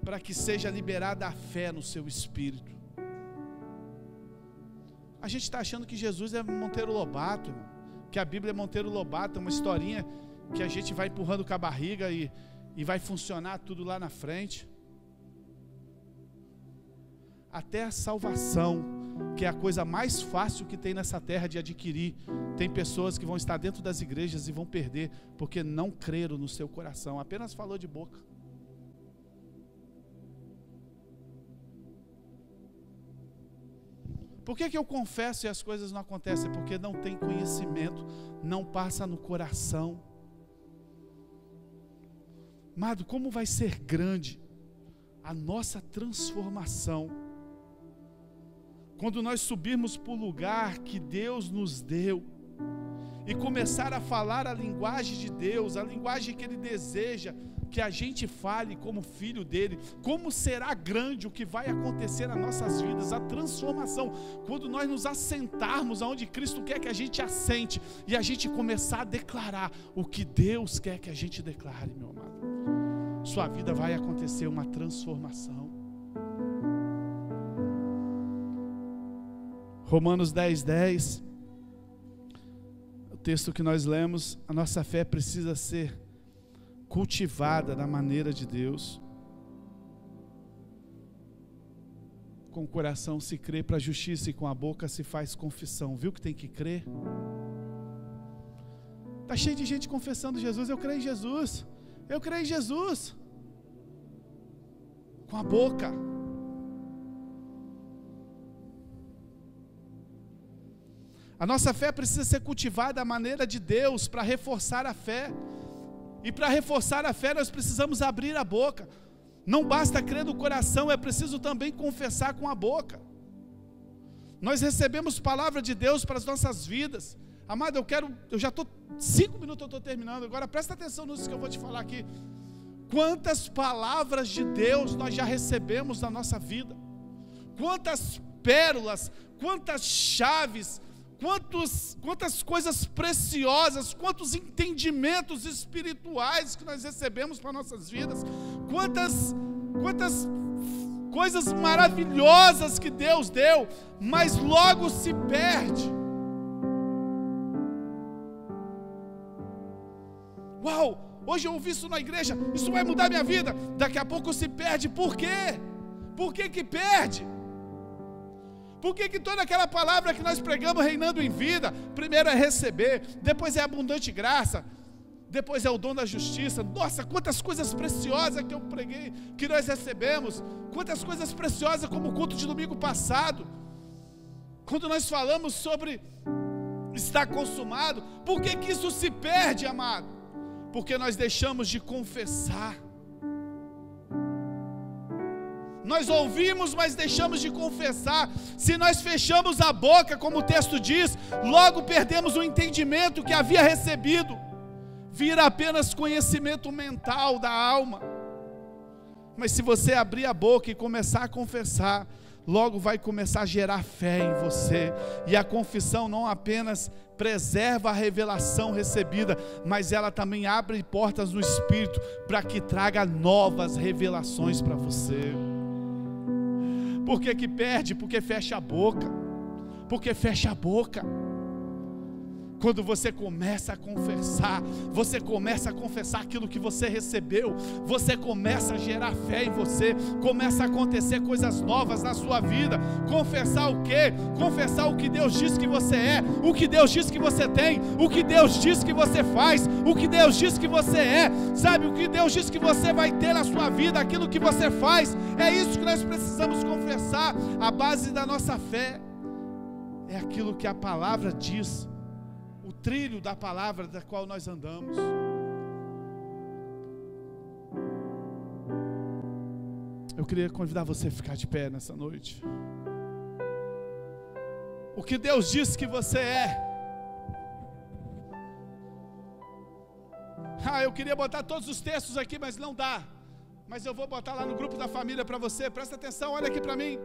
para que seja liberada a fé no seu espírito. A gente está achando que Jesus é Monteiro Lobato, irmão, que a Bíblia é Monteiro Lobato, uma historinha que a gente vai empurrando com a barriga e vai funcionar tudo lá na frente. Até a salvação, que é a coisa mais fácil que tem nessa terra de adquirir, tem pessoas que vão estar dentro das igrejas e vão perder, porque não creram no seu coração, apenas falou de boca. Por que eu confesso e as coisas não acontecem? Porque não tem conhecimento, não passa no coração. Amado, como vai ser grande a nossa transformação quando nós subirmos para o lugar que Deus nos deu e começar a falar a linguagem de Deus, a linguagem que Ele deseja que a gente fale como filho dele. Como será grande o que vai acontecer nas nossas vidas, a transformação, quando nós nos assentarmos aonde Cristo quer que a gente assente, e a gente começar a declarar o que Deus quer que a gente declare, meu amado. Sua vida vai acontecer uma transformação. Romanos 10:10, o texto que nós lemos, a nossa fé precisa ser cultivada da maneira de Deus. Com o coração se crê para a justiça e com a boca se faz confissão. Viu que tem que crer? Está cheio de gente confessando Jesus. Eu creio em Jesus, eu creio em Jesus, com a boca. A nossa fé precisa ser cultivada à maneira de Deus para reforçar a fé. E para reforçar a fé nós precisamos abrir a boca. Não basta crer no coração, é preciso também confessar com a boca. Nós recebemos palavra de Deus para as nossas vidas. Amado, eu já estou 5 minutos, eu estou terminando. Agora presta atenção nisso que eu vou te falar aqui. Quantas palavras de Deus nós já recebemos na nossa vida? Quantas pérolas, quantas chaves, quantas coisas preciosas, quantos entendimentos espirituais que nós recebemos para nossas vidas, quantas coisas maravilhosas que Deus deu, mas logo se perde. Uau, hoje eu ouvi isso na igreja, isso vai mudar minha vida, daqui a pouco se perde. Por quê? Por que que perde? Por que toda aquela palavra que nós pregamos reinando em vida, primeiro é receber, depois é abundante graça, depois é o dom da justiça. Nossa, quantas coisas preciosas que eu preguei, que nós recebemos, quantas coisas preciosas como o culto de domingo passado, quando nós falamos sobre estar consumado. Por que isso se perde, amado? Porque nós deixamos de confessar. Nós ouvimos, mas deixamos de confessar. Se nós fechamos a boca, como o texto diz, logo perdemos o entendimento que havia recebido. Vira apenas conhecimento mental da alma. Mas se você abrir a boca e começar a confessar, logo vai começar a gerar fé em você. E a confissão não apenas preserva a revelação recebida, mas ela também abre portas no Espírito para que traga novas revelações para você. Por que que perde? Porque fecha a boca. Porque fecha a boca. Quando você começa a confessar, você começa a confessar aquilo que você recebeu, você começa a gerar fé em você, começa a acontecer coisas novas na sua vida. Confessar o quê? Confessar o que Deus diz que você é, o que Deus diz que você tem, o que Deus diz que você faz, o que Deus diz que você é, sabe, o que Deus diz que você vai ter na sua vida, aquilo que você faz. É isso que nós precisamos confessar. A base da nossa fé é aquilo que a palavra diz, o trilho da palavra da qual nós andamos. Eu queria convidar você a ficar de pé nessa noite. O que Deus diz que você é. Eu queria botar todos os textos aqui, mas não dá. Mas eu vou botar lá no grupo da família para você. Presta atenção, olha aqui para mim.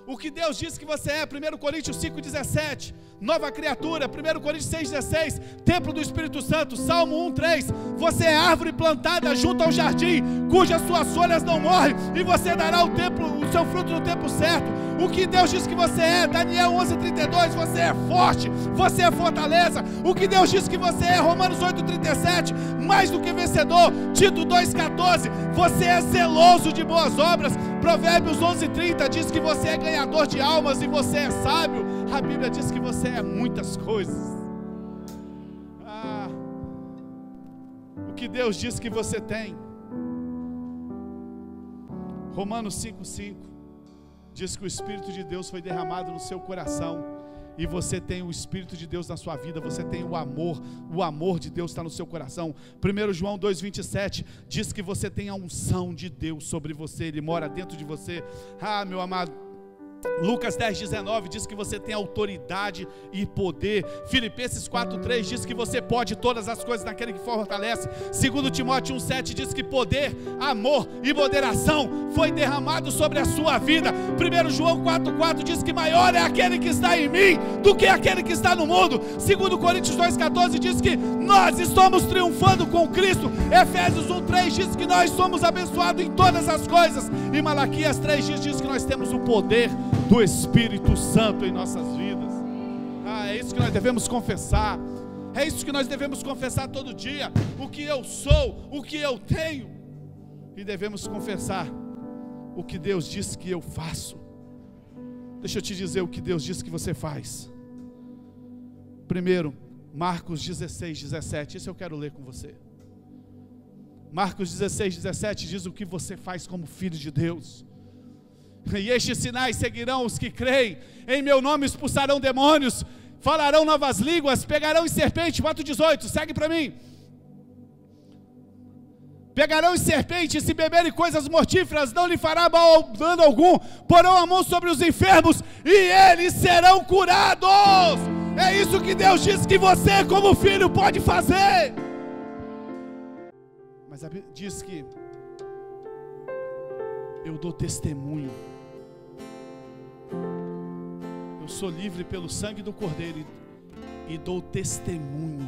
O que Deus diz que você é. 1 Coríntios 5,17, nova criatura. 1 Coríntios 6,16, templo do Espírito Santo. Salmo 1,3, você é árvore plantada junto ao jardim, cujas suas folhas não morrem, e você dará o seu fruto no tempo certo. O que Deus diz que você é. Daniel 11,32, você é forte, você é fortaleza. O que Deus diz que você é. Romanos 8,37, mais do que vencedor. Tito 2,14, você é zeloso de boas obras. Provérbios 11,30 diz que você é ganhador de almas e você é sábio. A Bíblia diz que você é muitas coisas. O que Deus diz que você tem. Romanos 5,5 diz que o Espírito de Deus foi derramado no seu coração, e você tem o Espírito de Deus na sua vida, você tem o amor de Deus está no seu coração. 1 João 2,27 diz que você tem a unção de Deus sobre você, Ele mora dentro de você. Meu amado, Lucas 10,19 diz que você tem autoridade e poder. Filipenses 4,3 diz que você pode todas as coisas naquele que fortalece. 2 Timóteo 1,7 diz que poder, amor e moderação foi derramado sobre a sua vida. 1 João 4,4 diz que maior é aquele que está em mim do que aquele que está no mundo. 2 Coríntios 2,14 diz que nós estamos triunfando com Cristo. Efésios 1,3 diz que nós somos abençoados em todas as coisas. E Malaquias 3 diz que nós temos o poder do Espírito Santo em nossas vidas. É isso que nós devemos confessar. É isso que nós devemos confessar todo dia. O que eu sou, o que eu tenho. E devemos confessar o que Deus diz que eu faço. Deixa eu te dizer o que Deus diz que você faz. Primeiro, Marcos 16:17. Isso eu quero ler com você. Marcos 16:17 diz o que você faz como filho de Deus. E estes sinais seguirão os que creem. Em meu nome expulsarão demônios, falarão novas línguas, pegarão em serpente. 4,18, segue para mim. Pegarão em serpente, e se beberem coisas mortíferas, não lhe fará mal dano algum. Porão a mão sobre os enfermos, e eles serão curados. É isso que Deus diz que você, como filho, pode fazer. Mas a Bíblia diz que eu dou testemunho. Eu sou livre pelo sangue do Cordeiro e dou testemunho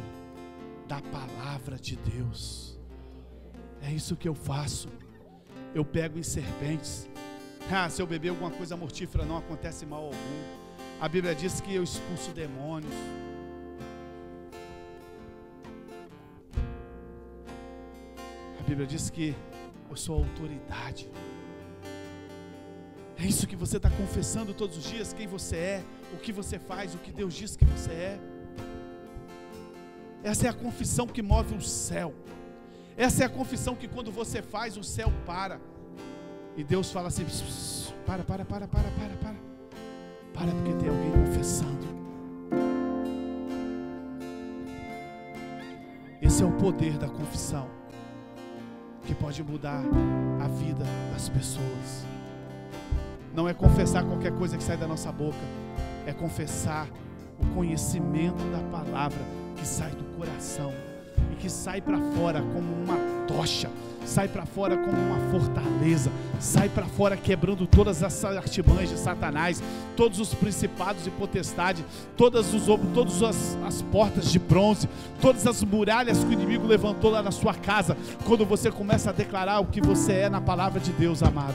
da palavra de Deus. É isso que eu faço. Eu pego em serpentes. Se eu beber alguma coisa mortífera, não acontece mal algum. A Bíblia diz que eu expulso demônios. A Bíblia diz que eu sou autoridade. É isso que você está confessando todos os dias, quem você é, o que você faz, o que Deus diz que você é. Essa é a confissão que move o céu. Essa é a confissão que quando você faz, o céu para. E Deus fala assim, para, porque tem alguém confessando. Esse é o poder da confissão, que pode mudar a vida das pessoas. não é confessar qualquer coisa que sai da nossa boca, é confessar o conhecimento da palavra que sai do coração e que sai para fora como uma tocha, sai para fora como uma fortaleza, sai para fora quebrando todas as artimanhas de Satanás, todos os principados e potestades, todas as portas de bronze, todas as muralhas que o inimigo levantou lá na sua casa. Quando você começa a declarar o que você é na palavra de Deus, amado,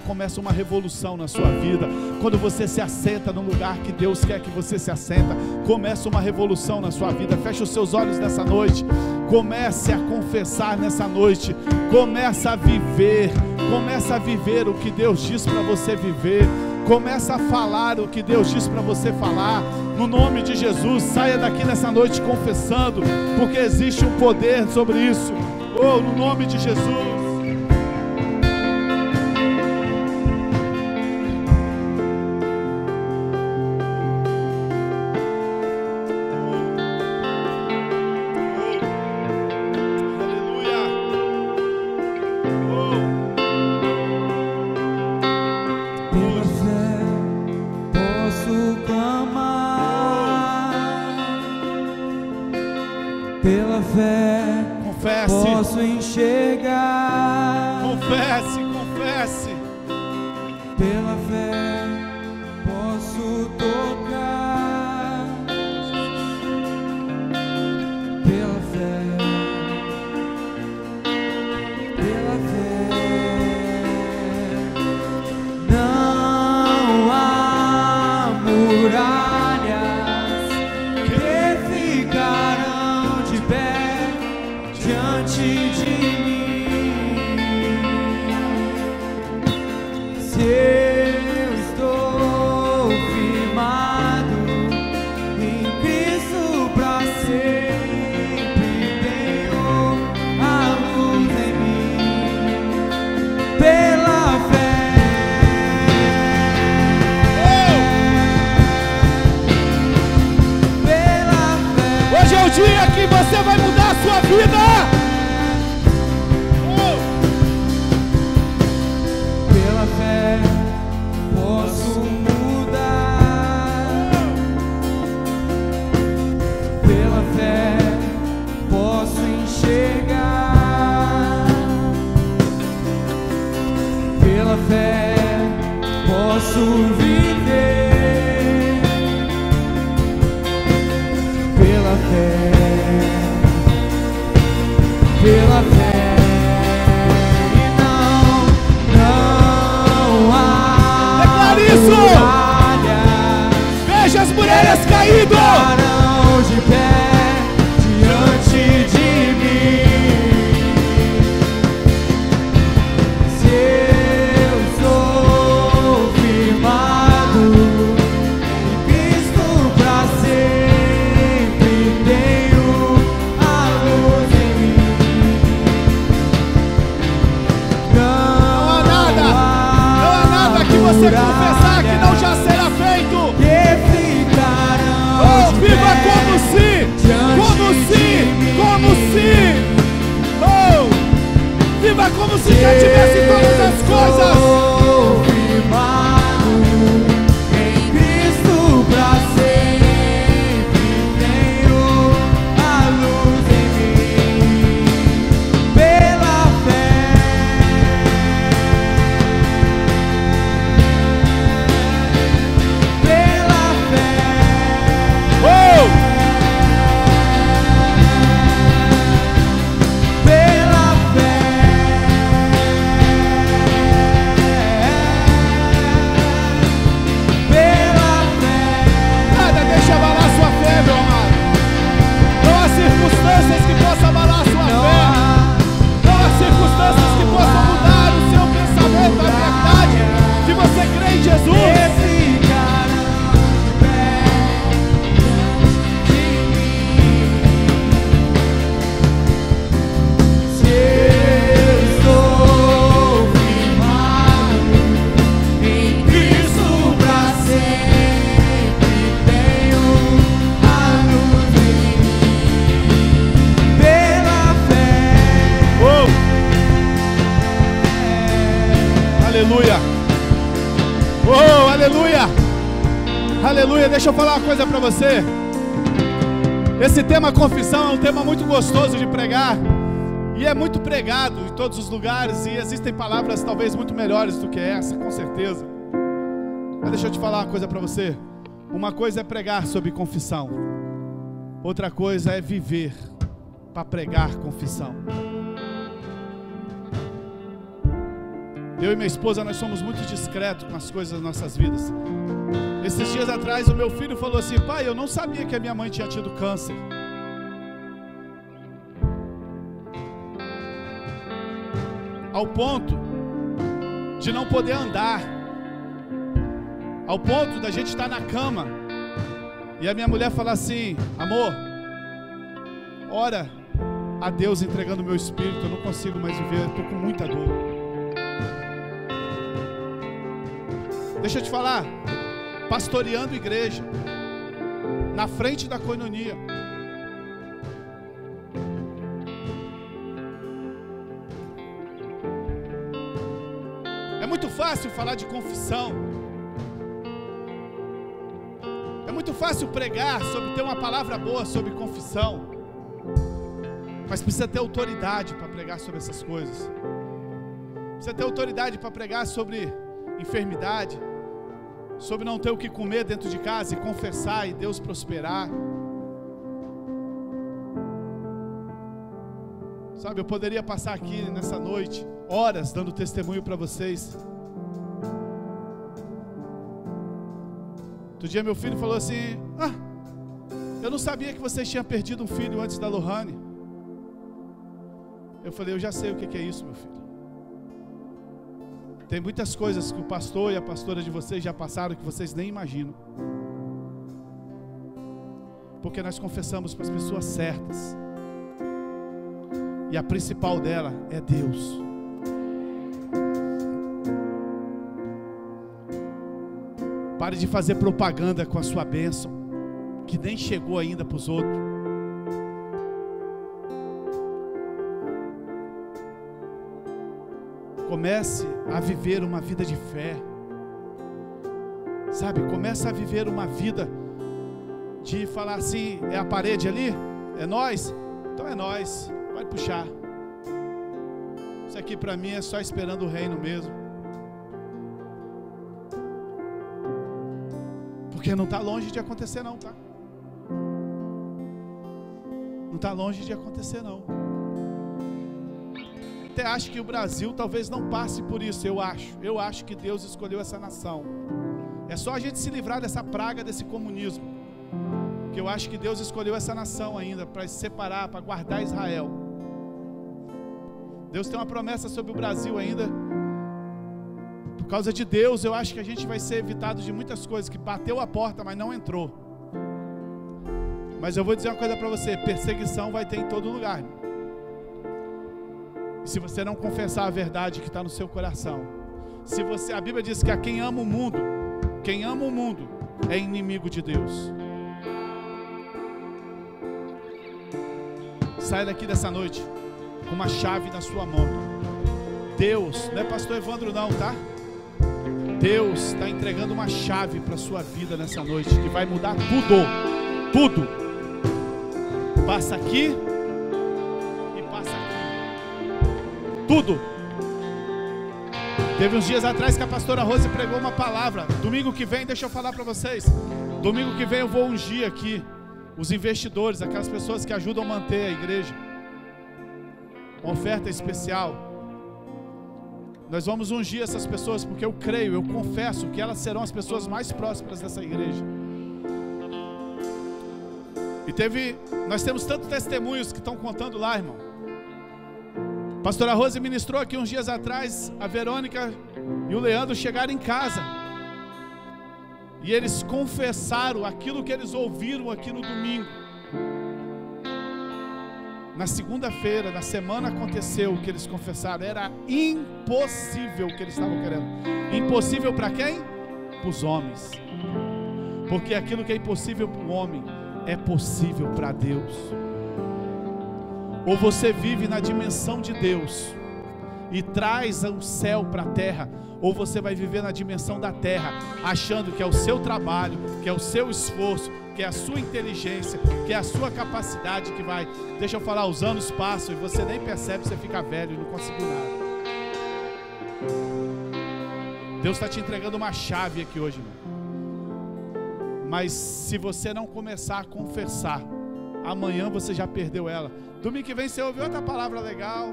começa uma revolução na sua vida. Quando você se assenta no lugar que Deus quer que você se assenta, começa uma revolução na sua vida. Feche os seus olhos nessa noite, comece a confessar nessa noite, começa a viver o que Deus diz para você viver, começa a falar o que Deus diz para você falar, no nome de Jesus. Saia daqui nessa noite confessando, porque existe um poder sobre isso, no nome de Jesus. Pela fé, confesse, posso enxergar. Confesse. Pela fé, posso tocar. Pela fé, não há muralhas que ficarão de pé diante de mim. Se eu estou firmado em Cristo pra sempre, tenho a luz em mim. Pela fé, hoje é o dia que você vai mudar a sua vida. Pela fé posso mudar. Pela fé posso enxergar. Pela fé posso viver. Pela fé, pela fé, e não há muralhas. Veja as muralhas caindo. Ficarão de pé diante de mim. Se eu sou firmado em Cristo pra sempre, tenho a luz em mim. Não há nada que você confessar que não já será feito. Que ficarão de Viva pé como se, viva como se já tivesse todas as coisas. Firmado em Cristo pra sempre, tenho a luz em mim. Pela fé, pela fé. Aleluia. Aleluia. Deixa eu falar uma coisa para você. Esse tema confissão é um tema muito gostoso de pregar. E é muito pregado em todos os lugares. E existem palavras talvez muito melhores do que essa, com certeza. Mas deixa eu te falar uma coisa para você. Uma coisa é pregar sobre confissão. Outra coisa é viver para pregar confissão. Eu e minha esposa, nós somos muito discretos com as coisas das nossas vidas. Esses dias atrás o meu filho falou assim: pai, eu não sabia que a minha mãe tinha tido câncer. Ao ponto de não poder andar, ao ponto da gente estar na cama e a minha mulher falar assim: amor, ora a Deus entregando o meu espírito, eu não consigo mais viver, estou com muita dor. Deixa eu te falar, pastoreando igreja, na frente da coinonia, é muito fácil falar de confissão, é muito fácil pregar sobre ter uma palavra boa sobre confissão, mas precisa ter autoridade para pregar sobre essas coisas, precisa ter autoridade para pregar sobre enfermidade, sobre não ter o que comer dentro de casa e confessar e Deus prosperar. Sabe, eu poderia passar aqui nessa noite horas dando testemunho para vocês. Outro dia meu filho falou assim: eu não sabia que vocês tinham perdido um filho antes da Lohane. Eu falei: eu já sei o que é isso, meu filho. Tem muitas coisas que o pastor e a pastora de vocês já passaram que vocês nem imaginam. Porque nós confessamos para as pessoas certas. E a principal dela é Deus. Pare de fazer propaganda com a sua bênção, que nem chegou ainda para os outros. Comece a viver uma vida de fé. Sabe, comece a viver uma vida de falar assim: é a parede ali? É nós? Então é nós, vai puxar. Isso aqui para mim é só esperando o reino mesmo. Porque não está longe de acontecer não, tá? Não está longe de acontecer não. Até acho que o Brasil talvez não passe por isso, eu acho que Deus escolheu essa nação. É só a gente se livrar dessa praga, desse comunismo, que eu acho que Deus escolheu essa nação ainda, para se separar, para guardar Israel. Deus tem uma promessa sobre o Brasil ainda. Por causa de Deus, eu acho que a gente vai ser evitado de muitas coisas, que bateu a porta, mas não entrou. Mas eu vou dizer uma coisa para você: perseguição vai ter em todo lugar, irmão. E se você não confessar a verdade que está no seu coração, a Bíblia diz que a quem ama o mundo é inimigo de Deus. Sai daqui dessa noite com uma chave na sua mão. Deus, não é pastor Evandro não, tá? Deus está entregando uma chave para a sua vida nessa noite, que vai mudar tudo. Passa aqui. Tudo. Teve uns dias atrás que a pastora Rose pregou uma palavra. Domingo que vem, deixa eu falar para vocês. Domingo que vem eu vou ungir aqui os investidores, aquelas pessoas que ajudam a manter a igreja. Uma oferta especial. Nós vamos ungir essas pessoas porque eu creio, eu confesso que elas serão as pessoas mais prósperas dessa igreja. E nós temos tantos testemunhos que estão contando lá, irmão. A pastora Rose ministrou aqui uns dias atrás. A Verônica e o Leandro chegaram em casa e eles confessaram aquilo que eles ouviram aqui no domingo. Na segunda-feira, na semana, aconteceu o que eles confessaram. Era impossível o que eles estavam querendo. Impossível para quem? Para os homens. Porque aquilo que é impossível para o homem é possível para Deus. Ou você vive na dimensão de Deus e traz o céu para a terra, ou você vai viver na dimensão da terra, achando que é o seu trabalho, que é o seu esforço, que é a sua inteligência, que é a sua capacidade que vai. Deixa eu falar, os anos passam e você nem percebe, você fica velho e não conseguiu nada. Deus está te entregando uma chave aqui hoje, irmão. Mas se você não começar a confessar, amanhã você já perdeu ela. Domingo que vem você ouve outra palavra legal,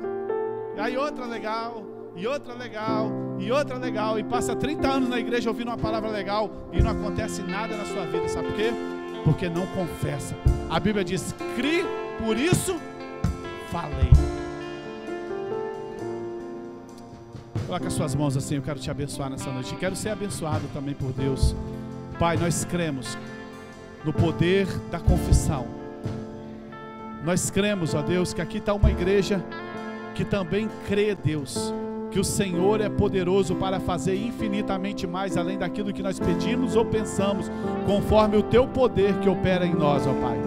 aí outra legal, e outra legal, e outra legal, e passa 30 anos na igreja ouvindo uma palavra legal e não acontece nada na sua vida. Sabe por quê? Porque não confessa. A Bíblia diz: crie, por isso falei. Coloca as suas mãos assim, eu quero te abençoar nessa noite. E quero ser abençoado também por Deus. Pai, nós cremos no poder da confissão. Nós cremos, ó Deus, que aqui está uma igreja que também crê, Deus, que o Senhor é poderoso para fazer infinitamente mais além daquilo que nós pedimos ou pensamos, conforme o teu poder que opera em nós, ó Pai.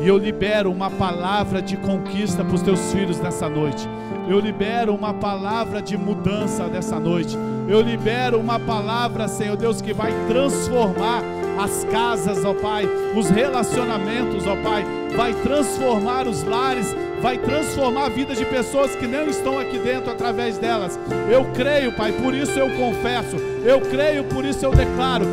E eu libero uma palavra de conquista para os teus filhos nessa noite. Eu libero uma palavra de mudança nessa noite. Eu libero uma palavra, Senhor Deus, que vai transformar as casas, ó Pai, os relacionamentos, ó Pai, vai transformar os lares, vai transformar a vida de pessoas que não estão aqui dentro através delas. Eu creio, Pai, por isso eu confesso, eu creio, por isso eu declaro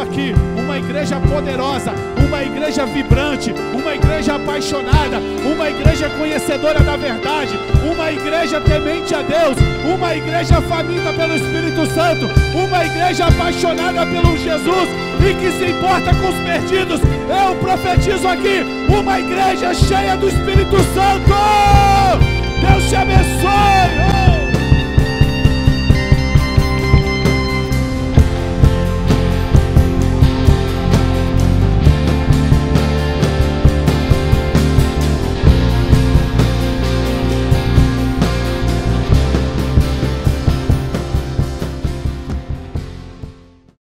aqui uma igreja poderosa, uma igreja vibrante, uma igreja apaixonada, uma igreja conhecedora da verdade, uma igreja temente a Deus, uma igreja faminta pelo Espírito Santo, uma igreja apaixonada pelo Jesus e que se importa com os perdidos. Eu profetizo aqui uma igreja cheia do Espírito Santo. Deus te abençoe.